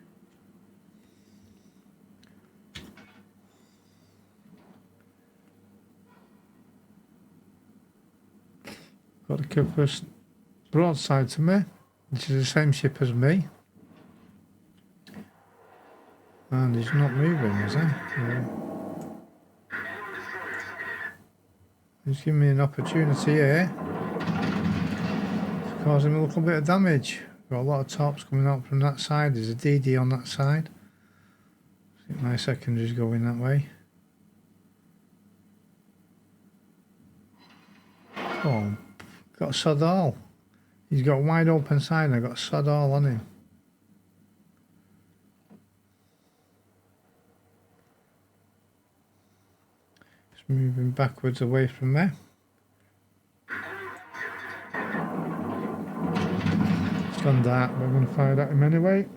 Got the Cooper's broadside to me, which is the same ship as me. And he's not moving, is he? No. He's giving me an opportunity here. It's causing a little bit of damage. Got a lot of tops coming out from that side. There's a DD on that side. I think my secondary's going that way. Oh, got sod all. He's got a wide open side and I got sod all on him. Just moving backwards away from there. It's gone dark, but I'm going to fire at him anyway.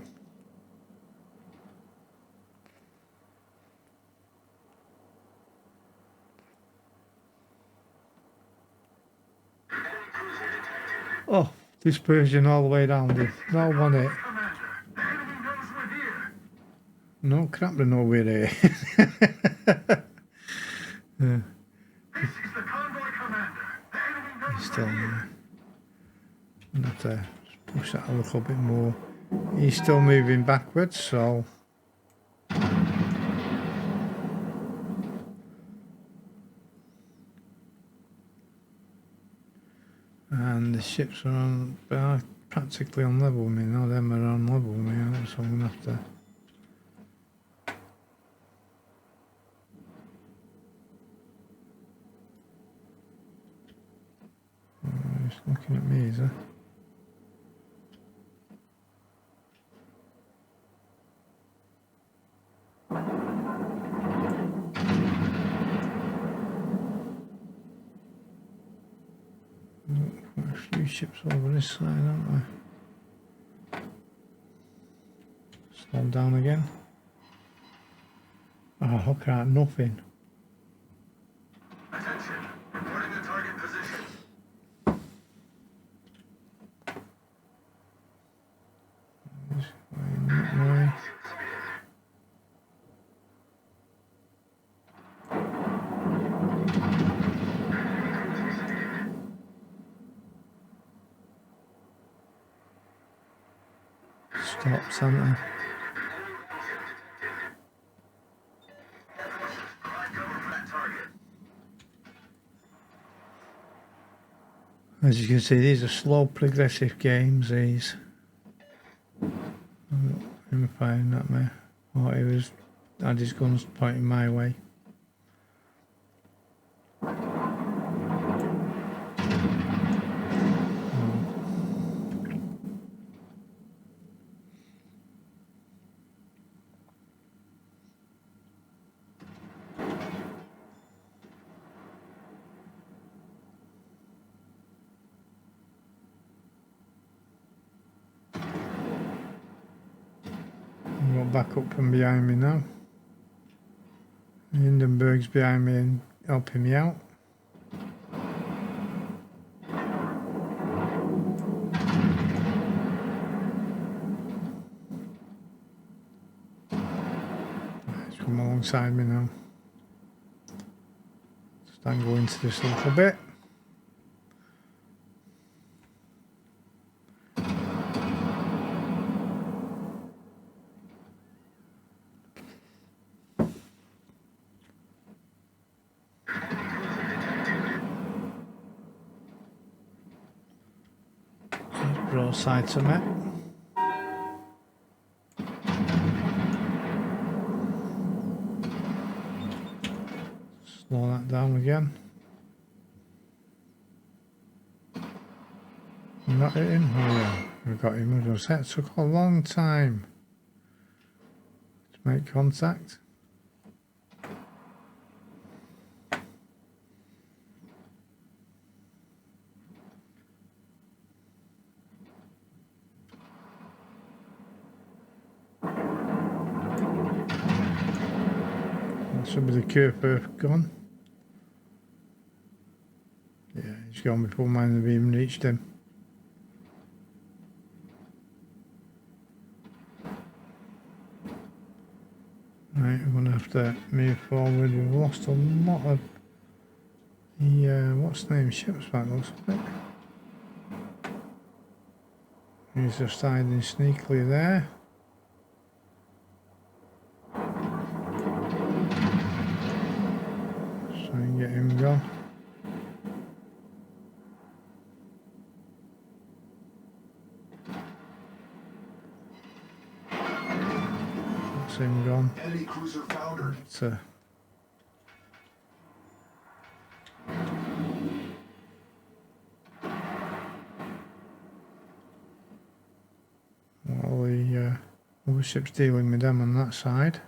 Oh, dispersion all the way down. There's no one hit. Commander, the enemy knows we're here. No crap, they know we're here. Yeah, This is the convoy commander. The enemy knows he's still we're here. there. I'm going to have to push that a little bit more. He's still moving backwards, so. And the ships are practically on level with me now. Them are on level with me, so I'm going to have to. He's looking at me, is he? Quite a few ships over this side, aren't there? Slow down again. Oh, look at that, nothing. Attention, reporting the target position. That way. Stop, Santa. Provide cover for that target. As you can see, these are slow, progressive games. These. Him firing at me. Oh, he was had his guns pointing my way. Back up from behind me now. Hindenburg's behind me and helping me out. He's come alongside me now. Just angle into this a little bit. Broadside to me. Slow that down again. Not hitting? Oh yeah, we got him. It took a long time to make contact. Should be the Cooper gone. Yeah, he's gone before mine have even reached him. Right, we're going to have to move forward. We've lost a lot of the, what's the name, ships back, looks like. He's just hiding sneakily there. Let's try and get him gone. That's him gone. Enemy cruiser foundered. While the other ship's dealing with them on that side.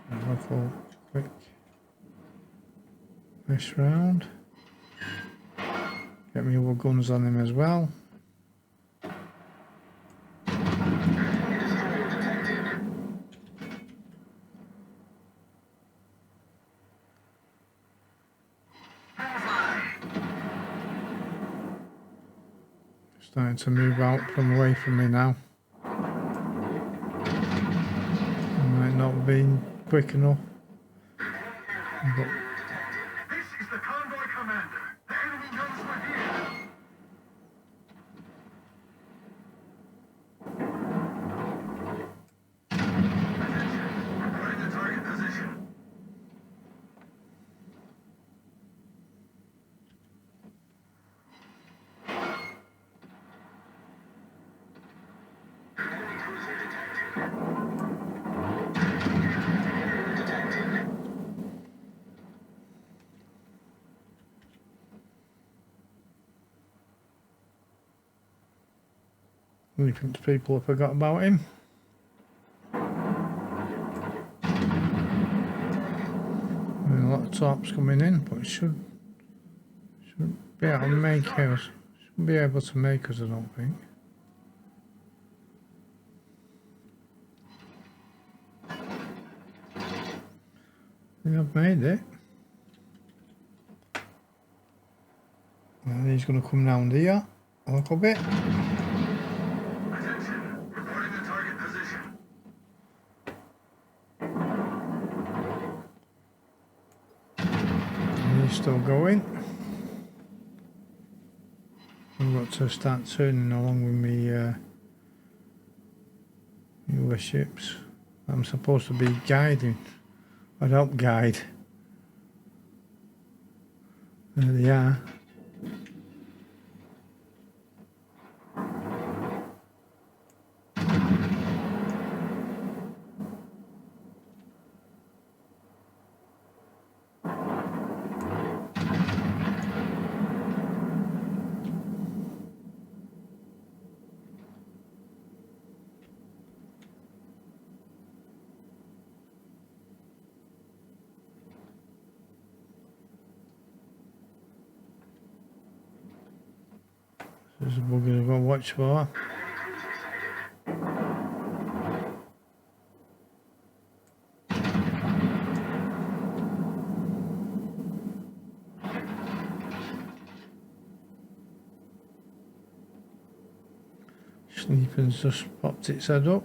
Rifle quick this round. Get me other guns on him as well. Starting to move out from away from me now. Might not be quick enough. But This is the convoy commander. The enemy knows we're here. Attention. Reporting the target position. Enemy cruiser detected. we think people have forgot about him. A lot of tops coming in, but it should be able to make us. Shouldn't be able to make us, I don't think. I've made it. And he's going to come round here a little bit. Attention. Reporting the target position. And he's still going. I've got to start turning along with me warships. I'm supposed to be guiding. I'd help guide. There they are. There's a bugger I've got to watch for. Sleeping's just popped its head up.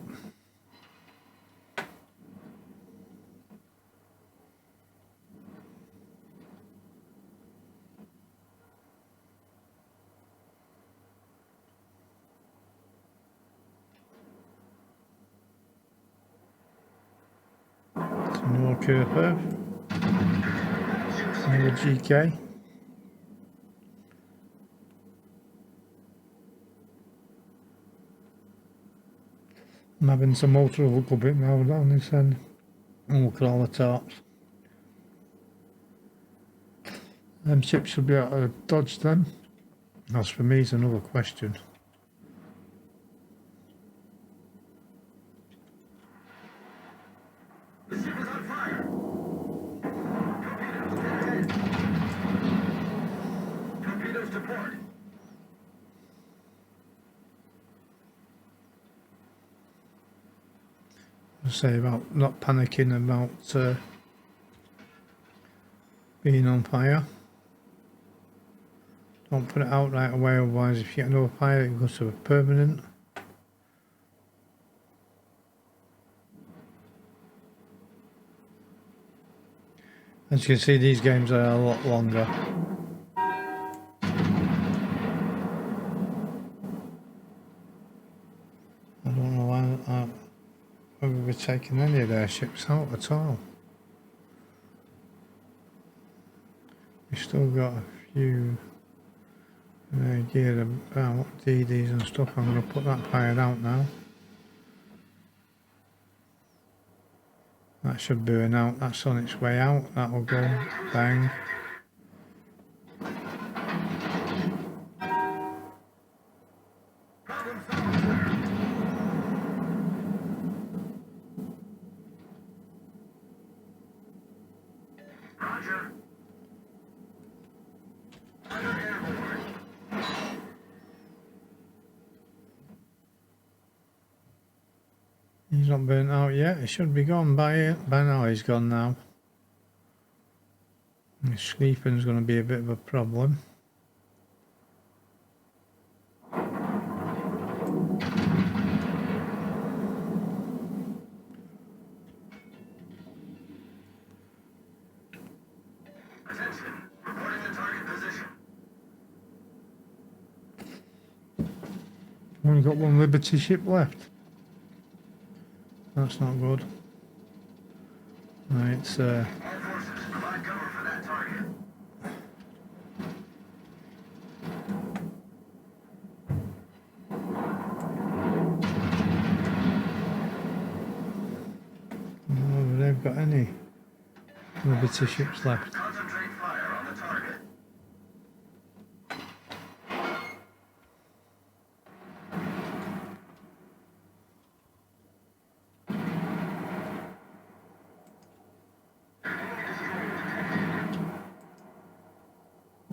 More Cooper, more GK. I'm having some motor a little bit now down this end. And look at all the tops. Them ships should be able to dodge them. As for me, is another question. The ship is on fire. Torpedoes to port. say about not panicking about being on fire. Don't put it out right away, otherwise if you get another fire it goes to a permanent. As you can see, these games are a lot longer. I don't know why we're taking any of their ships out at all. We've still got a few geared about DDs and stuff. I'm going to put that fired out now. That should burn out. That's on its way out. That will go bang. Roger. Under airborne. He's not burnt out yet. He should be gone by now. He's gone now. His sleeping's going to be a bit of a problem. Attention. Reporting the target position. Only got one Liberty ship left. That's not good. Right, All forces provide cover for that target. I don't know if they've got any Liberty ships left. Concentrate fire on the target.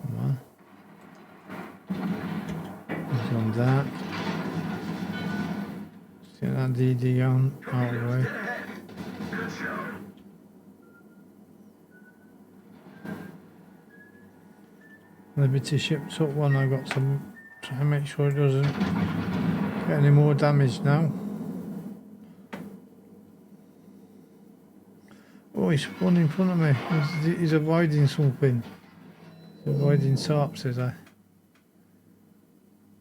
Come on. He's on that. Let's get that DD on, out of the way. Get ahead. Good show. Liberty ship took one. I've got to try and make sure it doesn't get any more damage now. Oh, he's spun in front of me. He's avoiding something. He's avoiding tarps, is he?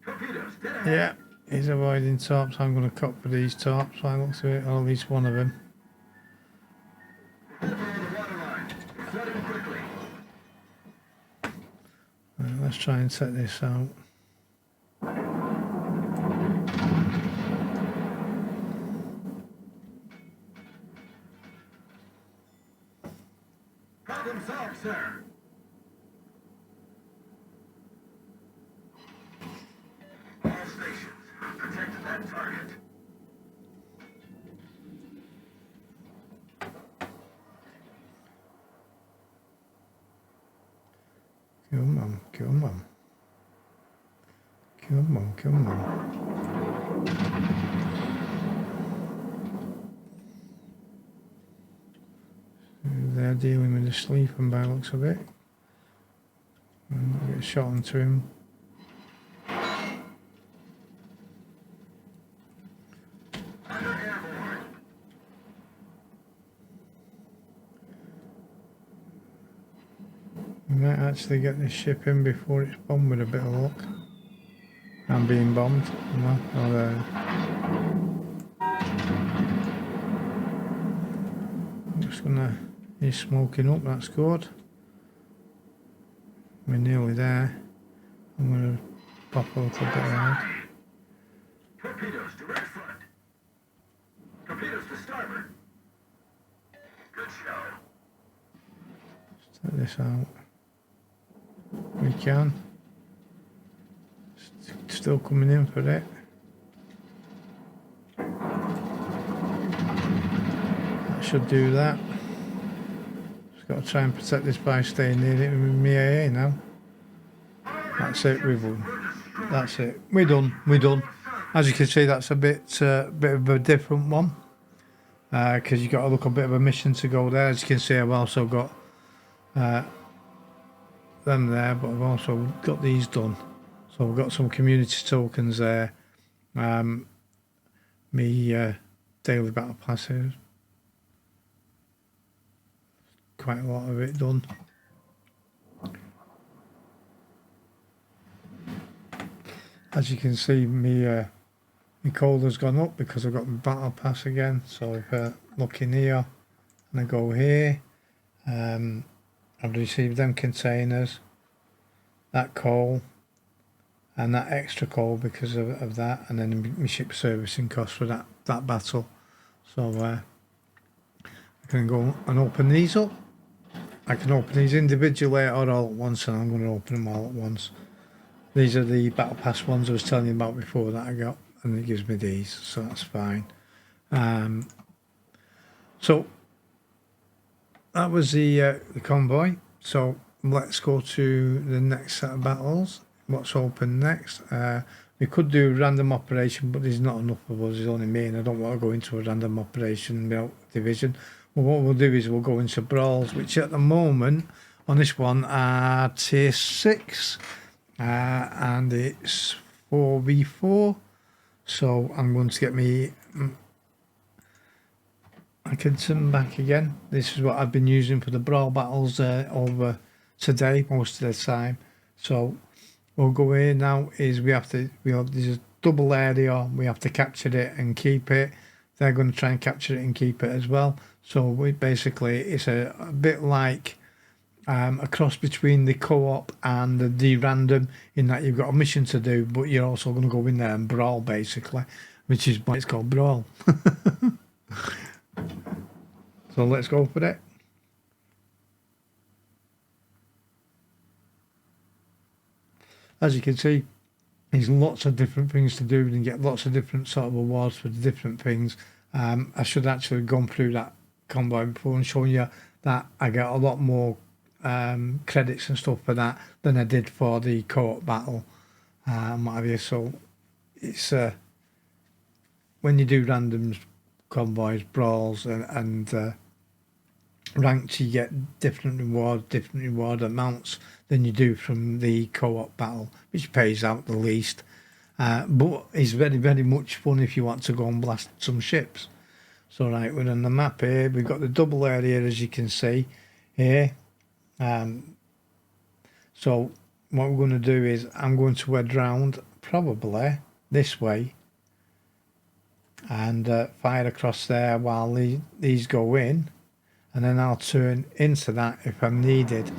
Torpedoes, dead ahead. Yeah, he's avoiding tarps. I'm going to cut for these tarps. I look to it, or at least one of them. Over on the water line. Flooding quickly. Right, let's try and set this out. Problem solved, sir. All stations, protect that target. Come on, come on. Come on, come on. They're dealing with the sleeping by the looks of it. I'll get a shot onto him. Under airborne. We might actually get this ship in before it's bombed with a bit of luck. I'm being bombed. No, oh, there. I'm just gonna. He's smoking up. That's good. We're nearly there. I'm gonna pop a little bit ahead. Torpedoes, direct front. Torpedoes to starboard. Good show. Take this out. We can. Still coming in for it. That should do that. Just got to try and protect this by staying near it with me AA now. That's it, we've won. That's it. We're done. We're done. As you can see, that's a bit of a different one. because you've got a little bit of a mission to go there. As you can see, I've also got them there, but I've also got these done. So we've got some community tokens there. Me daily battle passes, quite a lot of it done. As you can see, my cold has gone up because I've got my battle pass again. So if I look in here and I go here, I've received them containers, that coal, and that extra coal because of that, and then my ship servicing costs for that battle. So I can go and open these up. I can open these individually or all at once, and I'm going to open them all at once. These are the battle pass ones I was telling you about before that I got, and it gives me these, so that's fine. So that was the convoy. So let's go to the next set of battles. What's open next? We could do random operation, but there's not enough of us. There's only me, and I don't want to go into a random operation division. Well, what we'll do is we'll go into brawls, which at the moment on this one are tier 6, and it's 4v4. So I'm going to get me Atkinson back again. This is what I've been using for the brawl battles over today most of the time. So we'll go here now. Is there's a double area. We have to capture it and keep it. They're going to try and capture it and keep it as well. So we basically, it's a bit like a cross between the co-op and the random, in that you've got a mission to do, but you're also going to go in there and brawl basically, which is why it's called brawl. So let's go for it. As you can see, there's lots of different things to do, and you get lots of different sort of awards for the different things. I should actually have gone through that convoy before and shown you that I get a lot more credits and stuff for that than I did for the co-op battle, what have you. So it's when you do randoms, convoys, brawls, and ranked, you get different reward amounts than you do from the co-op battle, which pays out the least, but it's very, very much fun if you want to go and blast some ships. So right, we're on the map here. We've got the double area, as you can see here. So what we're going to do is I'm going to head round probably this way and fire across there while these go in, and then I'll turn into that if I'm needed.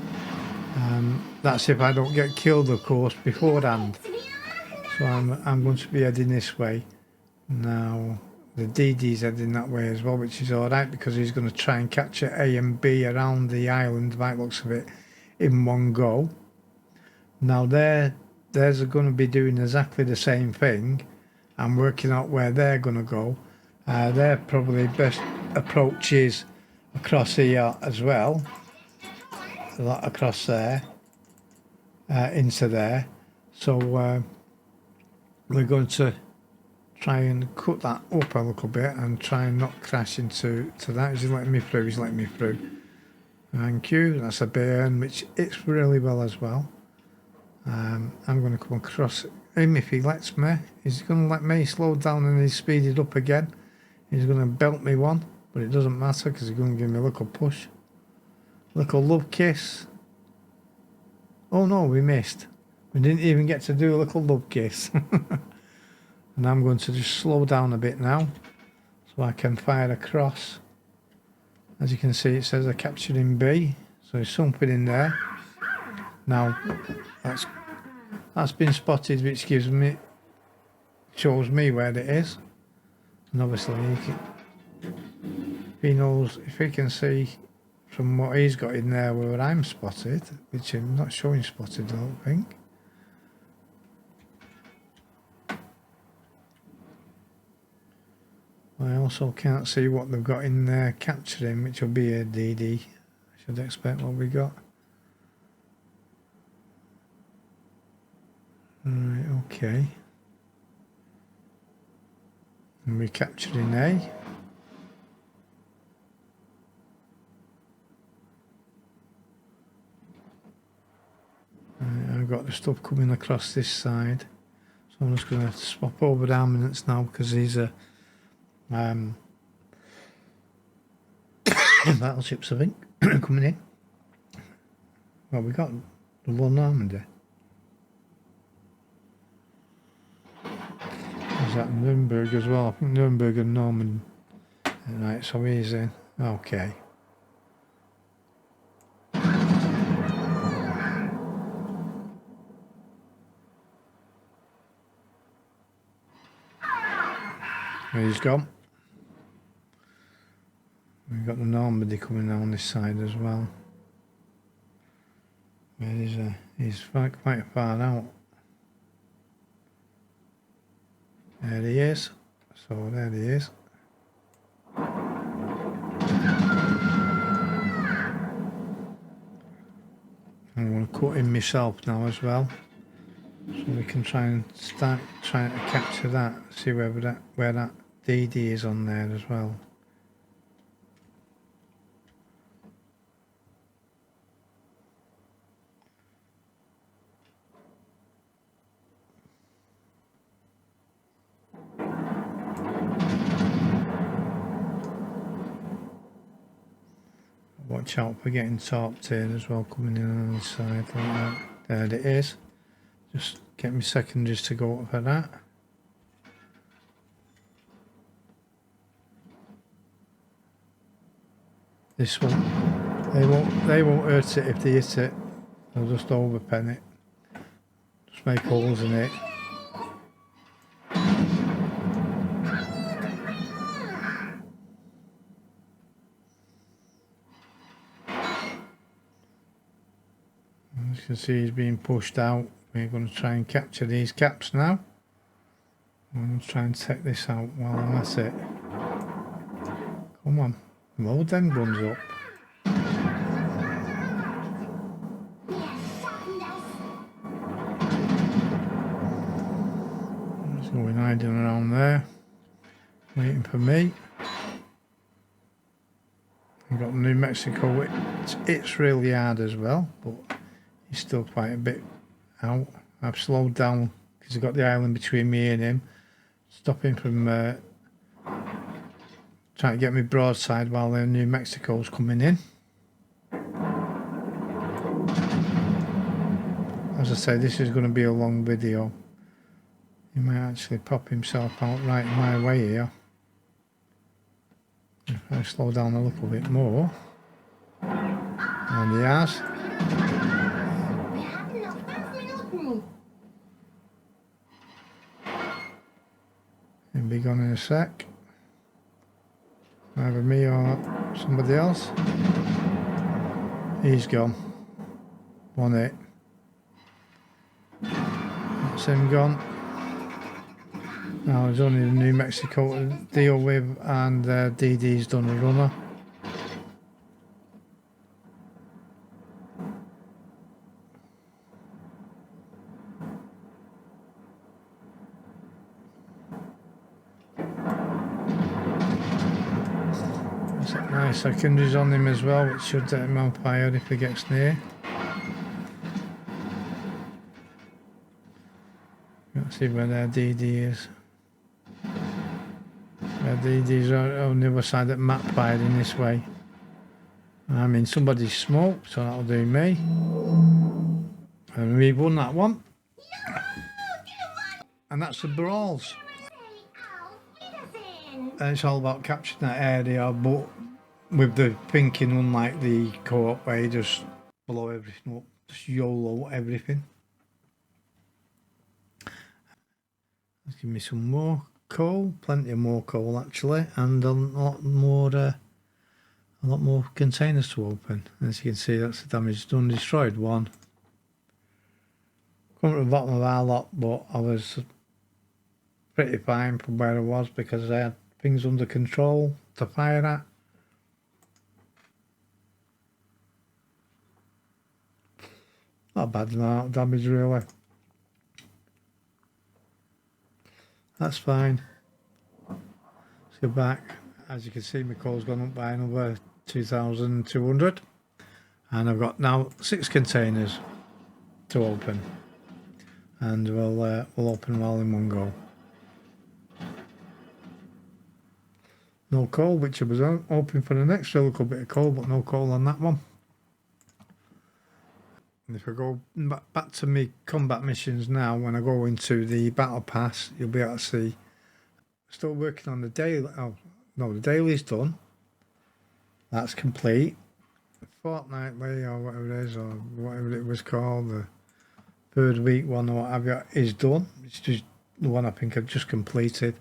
That's if I don't get killed, of course, beforehand. So I'm going to be heading this way now. The DD's heading that way as well, which is alright because he's going to try and capture A and B around the island, by the looks of it, in one go. Now they're going to be doing exactly the same thing. I'm working out where they're going to go. Their probably best approach is across here as well, across there, into there. So we're going to try and cut that up a little bit and try and not crash into that. He's letting me through. He's letting me through. Thank you. That's a burn, which it's really well as well. I'm going to come across him if he lets me. He's going to let me slow down and he's speeded up again. He's going to belt me one, but it doesn't matter because he's going to give me a little push. Little love kiss. Oh no, we missed. We didn't even get to do a little love kiss. And I'm going to just slow down a bit now so I can fire across. As you can see, it says I captured in B, so there's something in there. Now that's been spotted, which shows me where it is. And obviously if he can see from what he's got in there where I'm spotted, which I'm not showing spotted, I don't think. I also can't see what they've got in there capturing, which will be a DD. I should expect what we got. Right, okay. And we're capturing A. got the stuff coming across this side. So I'm just going to swap over the armaments now because these are battleships, I think, coming in. Well, we got the one Normandy. Is that Nuremberg as well? I think Nuremberg and Norman. Right, so he's in. Okay. He's gone. We've got the Normandy coming down this side as well. He's quite far out. There he is. So there he is. I'm going to cut in myself now as well, so we can try and start trying to capture that. See where that DD is on there as well. Watch out for getting torped here as well, coming in on the side like that. There it is. Just get me secondaries to go up for that. This one, they won't hurt it if they hit it. They'll just overpen it. Just make holes in it. As you can see, he's being pushed out. We're going to try and capture these caps now. I'm going to try and take this out while I'm at it. Come on. Load them guns up. Just going hiding around there. Waiting for me. We've got New Mexico. It's really hard as well, but he's still quite a bit out. I've slowed down because I've got the island between me and him. Stop him from trying to get me broadside while New Mexico's coming in. As I say, this is going to be a long video. He might actually pop himself out right in my way here. If I slow down a little bit more. And he has. He'll be gone in a sec. Either me or somebody else. He's gone. 1-8. That's him gone. Now there's only the New Mexico to deal with, and DD's done a runner. Nice secondaries on him as well, which should set him on fire if he gets near. Let's see where their DD is. Their DD's on the other side that map fired in this way. I'm in somebody's smoke, so that'll do me. And we won that one. And that's the brawls. And it's all about capturing that area, but with the thinking, unlike the co-op where you just blow everything up, just YOLO everything. Let's give me some more coal, plenty of more coal actually, and a lot more containers to open. As you can see, that's the damage done. Destroyed one. Come to the bottom of our lot, but I was pretty fine from where I was because I had things under control to fire at. Not bad amount of damage really. That's fine. Let's go back. As you can see, my coal's gone up by another 2,200, and I've got now 6 containers. to open, and we'll open them all in one go. No coal, which I was hoping for an extra little bit of coal, but no coal on that one. And if I go back to me combat missions now, when I go into the battle pass, you'll be able to see. Still working on the daily. Oh no, the daily's done. That's complete. Fortnightly or whatever it is, or whatever it was called, the third week one or what have you, is done. It's just the one I think I've just completed.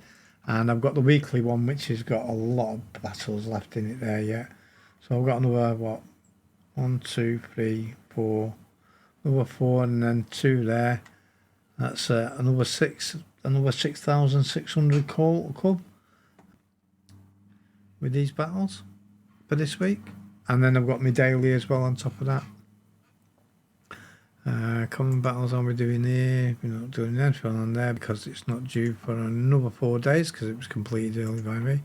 And I've got the weekly one, which has got a lot of battles left in it there yet. So I've got another, what, 1, 2, 3, 4, another 4, and then 2 there. That's another 6,600 coal with these battles for this week. And then I've got my daily as well on top of that. Common battles I'll be doing here. We're not doing anything on there because it's not due for another 4 days because it was completed early by me.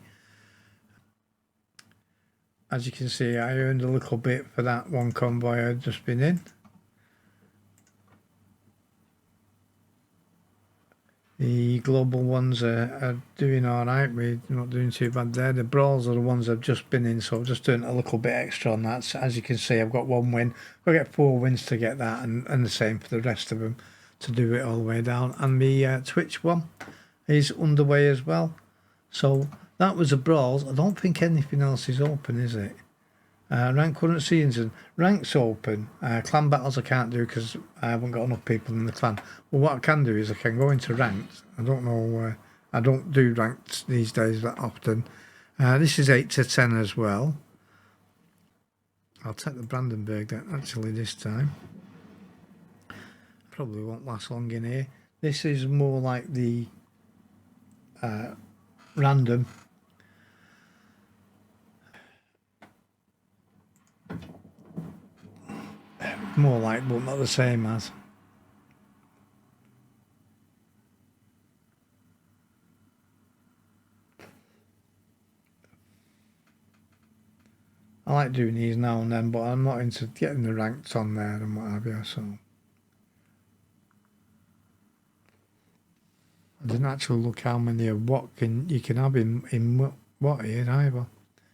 As you can see, I earned a little bit for that one convoy I'd just been in. The global ones are doing alright, we're not doing too bad there. The brawls are the ones I've just been in, so I've just doing a little bit extra on that. So as you can see, I've got 1 win. I'll get 4 wins to get that, and the same for the rest of them to do it all the way down. And the Twitch one is underway as well. So that was the brawls. I don't think anything else is open, is it? Rank current season. Rank's open. Clan battles I can't do because I haven't got enough people in the clan. Well, what I can do is I can go into ranked. I don't know. I don't do ranked these days that often. This is 8 to 10 as well. I'll take the Brandenburg actually this time. Probably won't last long in here. This is more like the random. More like, but not the same as. I like doing these now and then, but I'm not into getting the ranked on there and what have you, so. I didn't actually look how many of what you can have in what here either.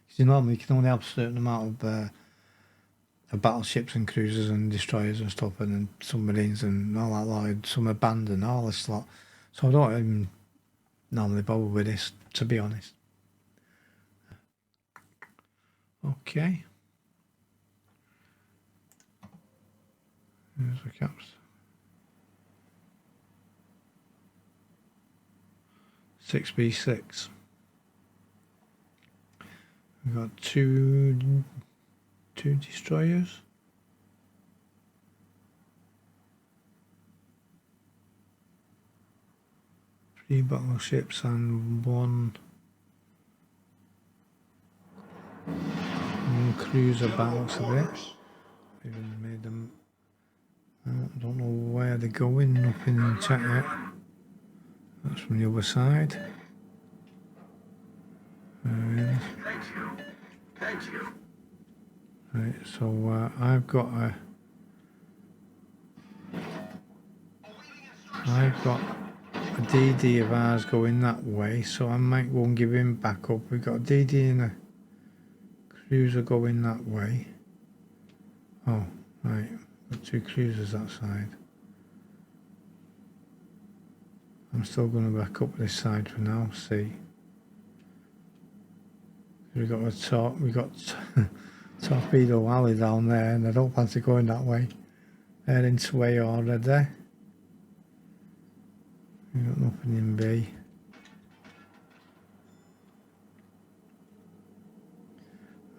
Because you normally can only have a certain amount of battleships and cruisers and destroyers and stuff, and then submarines and all that lot, some are banned and all this lot. So I don't even normally bother with this, to be honest. Okay. There's the caps. 6B6. We've got two destroyers. 3 battleships and one cruiser battles of it. Even made them. I don't know where they're going. Nothing in the chat yet. That's from the other side. Thank you. Right, so I've got a DD of ours going that way, so I might go and give him back up. We've got a DD and a cruiser going that way. Oh, right, got 2 cruisers that side. I'm still going to back up this side for now, see. We got Torpedo Alley down there, and I don't fancy going that way. They're into way already. We got nothing in B.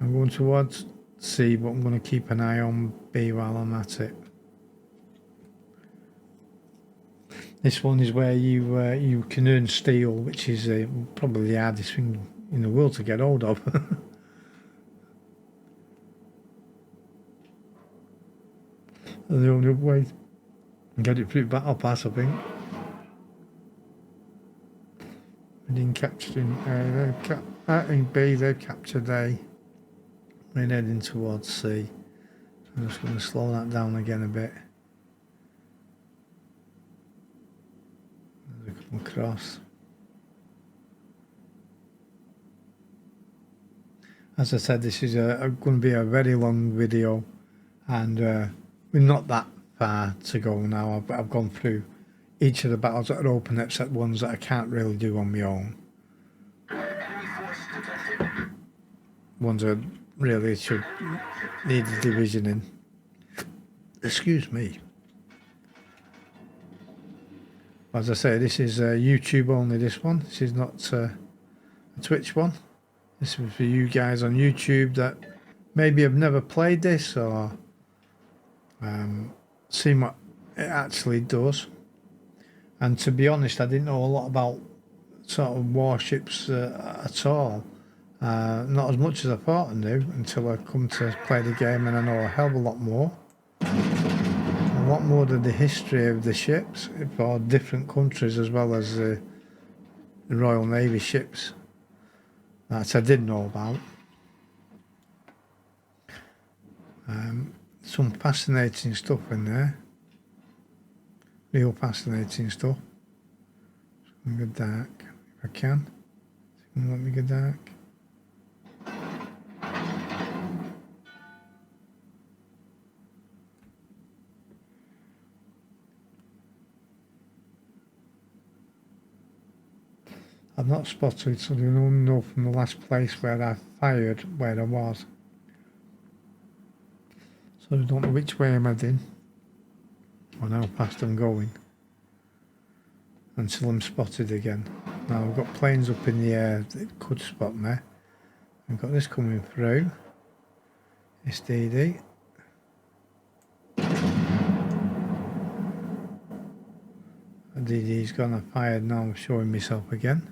I'm going towards C, but I'm going to keep an eye on B while I'm at it. This one is where you can earn steel, which is probably the hardest thing in the world to get hold of. The only way to get it through battle pass, I think. We didn't capture in B, they've captured A. We're heading towards C. I'm just going to slow that down again a bit. as we come across. As I said, this is going to be a very long video, and we're not that far to go now. I've gone through each of the battles that are open, except ones that I can't really do on my own. Ones that really should need a division in. Excuse me. As I say, this is YouTube only, this one. This is not a Twitch one. This is for you guys on YouTube that maybe have never played this or seen what it actually does. And to be honest, I didn't know a lot about sort of warships at all. Not as much as I thought I knew until I come to play the game, and I know a hell of a lot more. A lot more of the history of the ships for different countries, as well as the Royal Navy ships that I did know about. Some fascinating stuff in there. Real fascinating stuff. I'm gonna go dark if I can. Let me go dark. I've not spotted, so you don't know from the last place where I fired where I was. So I don't know which way I'm heading or how fast I'm going until I'm spotted again. Now I've got planes up in the air that could spot me. I've got this coming through. SDD. DD's gone, I fired, now I'm showing myself again.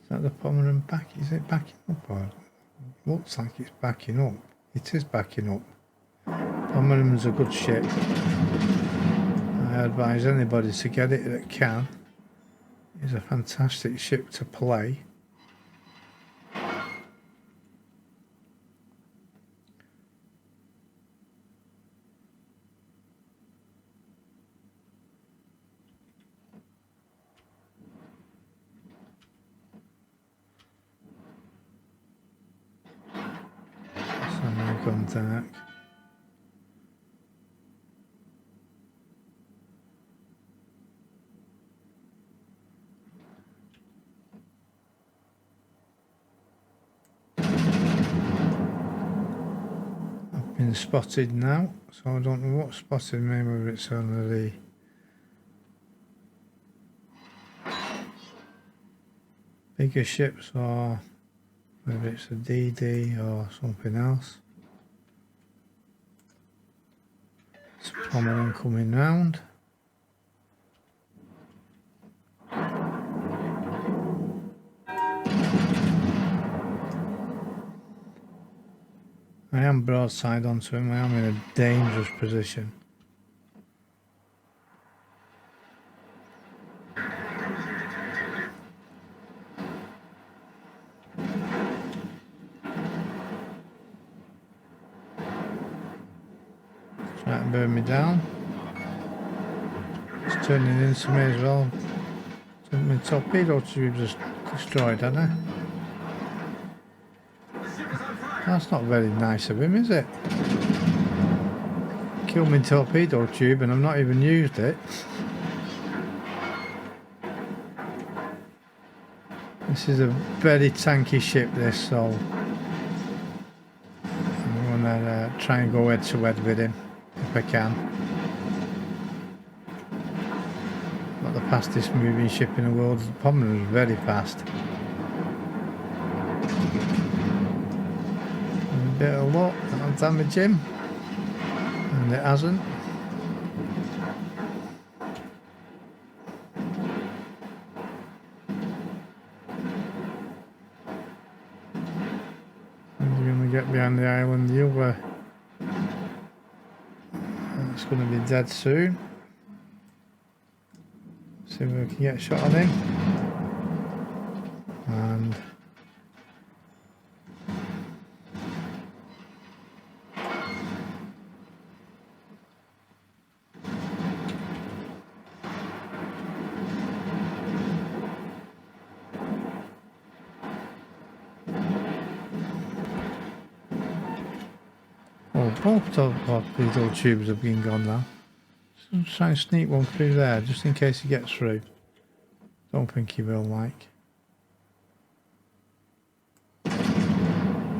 Is that the Pomeran back? Is it backing up or looks like it's backing up? It is backing up. Pomeran's a good ship. I advise anybody to get it that can. It's a fantastic ship to play. So now gone dark. Been spotted now, so I don't know what spotted me, whether it's on the bigger ships or whether it's a DD or something else. It's a Pomeran coming round. I am broadside onto him, I am in a dangerous position. Trying to burn me down. It's turning into me as well. So my torpedo tube just destroyed, hasn't it? That's not very nice of him, is it? Killed my torpedo tube and I've not even used it. This is a very tanky ship, this, so I'm gonna try and go head to head with him if I can. Not the fastest moving ship in the world. The Pomeran is very fast. A bit of luck, that'll damage him, and it hasn't. And we're going to get behind the island the other. It's going to be dead soon. See if we can get a shot on him. And Both these little tubes have been gone now. So just try and sneak one through there, just in case he gets through. Don't think he will, like.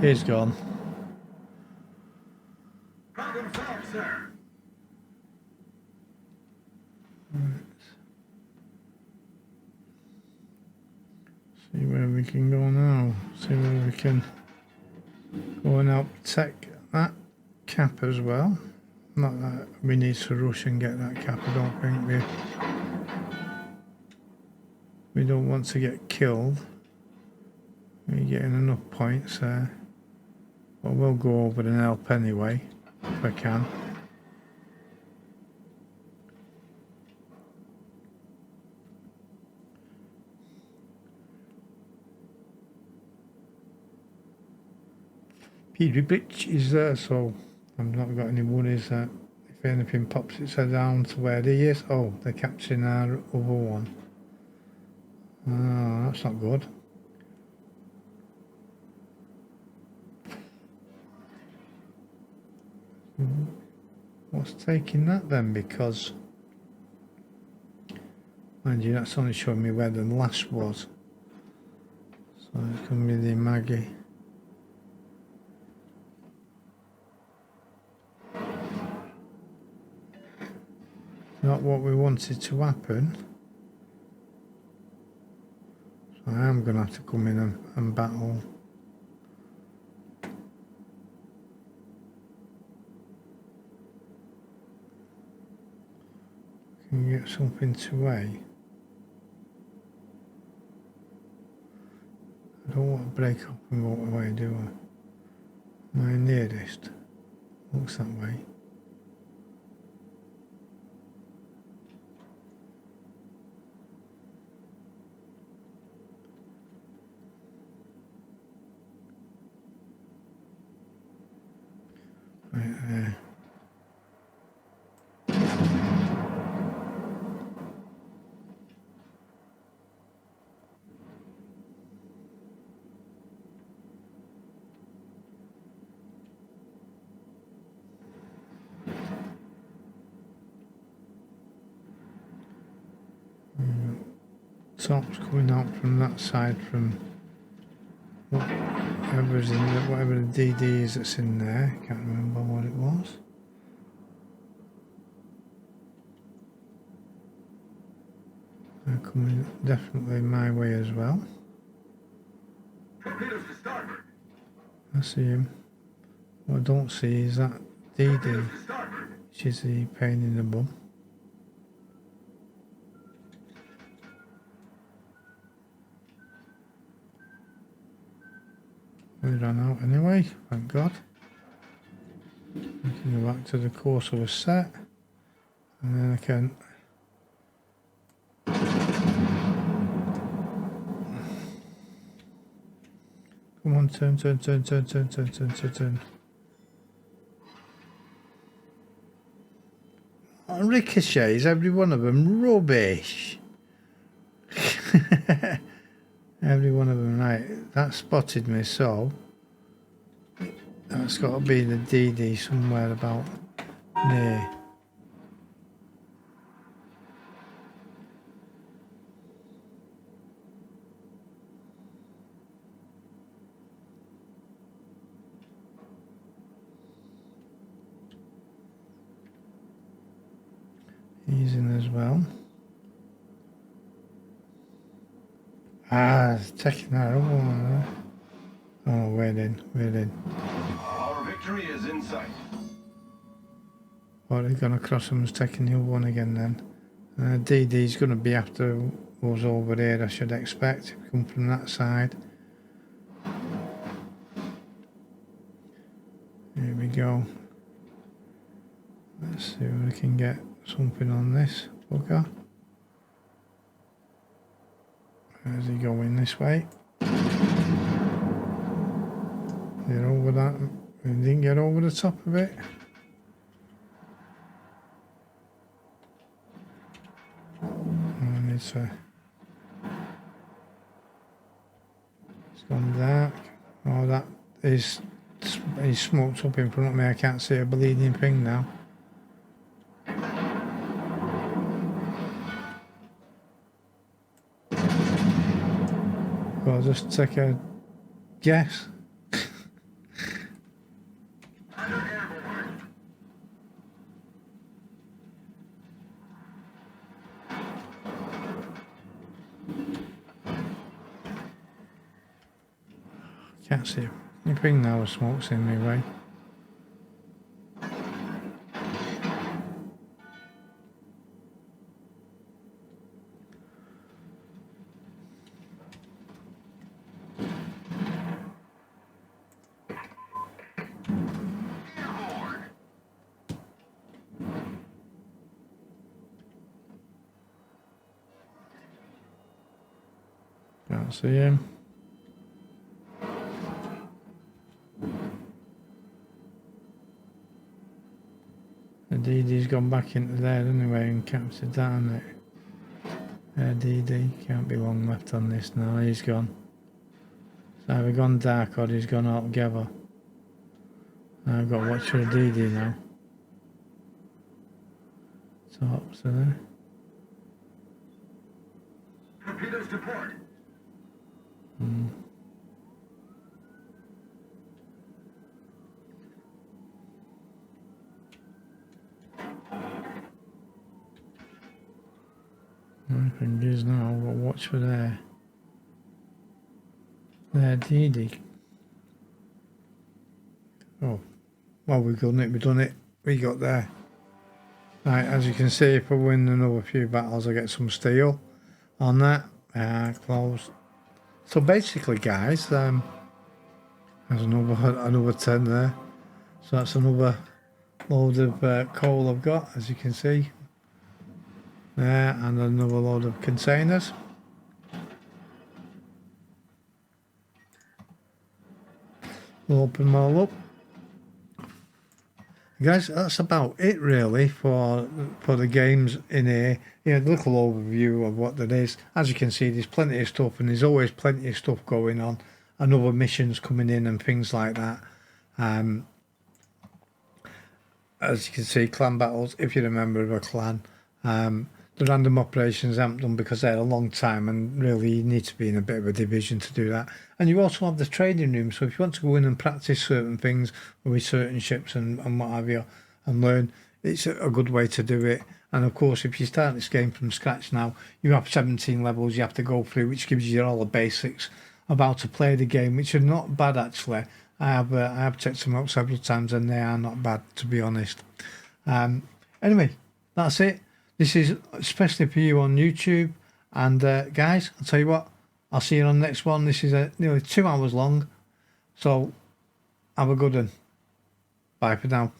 He's gone. Problem solved, sir. See where we can go now. See where we can go and help protect that cap as well. Not that we need to rush and get that cap. I don't think we don't want to get killed. We're getting enough points there. But we'll go over and help anyway, if I can. Peter Bitch is there, so I've not got any worries that if anything pops its head down to where he is. Oh, they're capturing our other one. Oh, that's not good. What's taking that then? Because, mind you, that's only showing me where the last was. So it's going to be the Maggie. Not what we wanted to happen. So I am going to have to come in and battle. Can you get something to weigh? I don't want to break up and go away, do I? My nearest looks that way. Right there. Top's coming out from that side from whatever's in the, whatever the DD is that's in there. Can't remember what it was. They're coming definitely my way as well. Torpedoes to starboard. I see him. What I don't see is that DD, Torpedoes to starboard. which is the pain in the bum. We ran out anyway, thank God. We can go back to the course I was set, and then I can come on, turn. Oh, ricochets, every one of them rubbish. Every one of them, right, that spotted me, so that's got to be the DD somewhere about near. He's in as well. Ah, it's taking that other one. Oh, we're in. Our victory is in sight. Well, he's gone across and was taking the other one again then. DD's going to be after us over here, I should expect. Come from that side. Here we go. Let's see if we can get something on this bugger. Where's he going? This way? Get over that. We didn't get over the top of it. I need to. It's gone dark. Oh, that is he's smoked up in front of me. I can't see a bleeding thing now. I'll just take a guess. Can't see anything now. Smoke's in my way. Can't see him. The DD's gone back into there anyway and captured that, hasn't it? DD, can't be long left on this now, he's gone. It's either gone dark or he's gone altogether. I've got to watch for a DD now. Tops are there. Torpedoes to port. I think it is now, but watch for there. There, DD. Oh, well, we've done it, we got there. Right, as you can see, if I win another few battles, I get some steel on that. Close. So basically, guys, there's another 10 there. So that's another load of coal I've got, as you can see. There, and another load of containers. We'll open them all up. Guys, that's about it really for the games in here. A little overview of what there is. As you can see, there's plenty of stuff, and there's always plenty of stuff going on, and other missions coming in and things like that. As you can see, clan battles, if you're a member of a clan. The random operations I haven't done because they're a long time, and really you need to be in a bit of a division to do that. And you also have the trading room, so if you want to go in and practice certain things with certain ships and what have you, and learn, it's a good way to do it. And of course, if you start this game from scratch now, you have 17 levels you have to go through, which gives you all the basics of how to play the game, which are not bad actually. I have checked them out several times and they are not bad, to be honest. Anyway, that's it. This is especially for you on YouTube. And guys, I'll tell you what, I'll see you on the next one. This is nearly 2 hours long. So have a good one. Bye for now.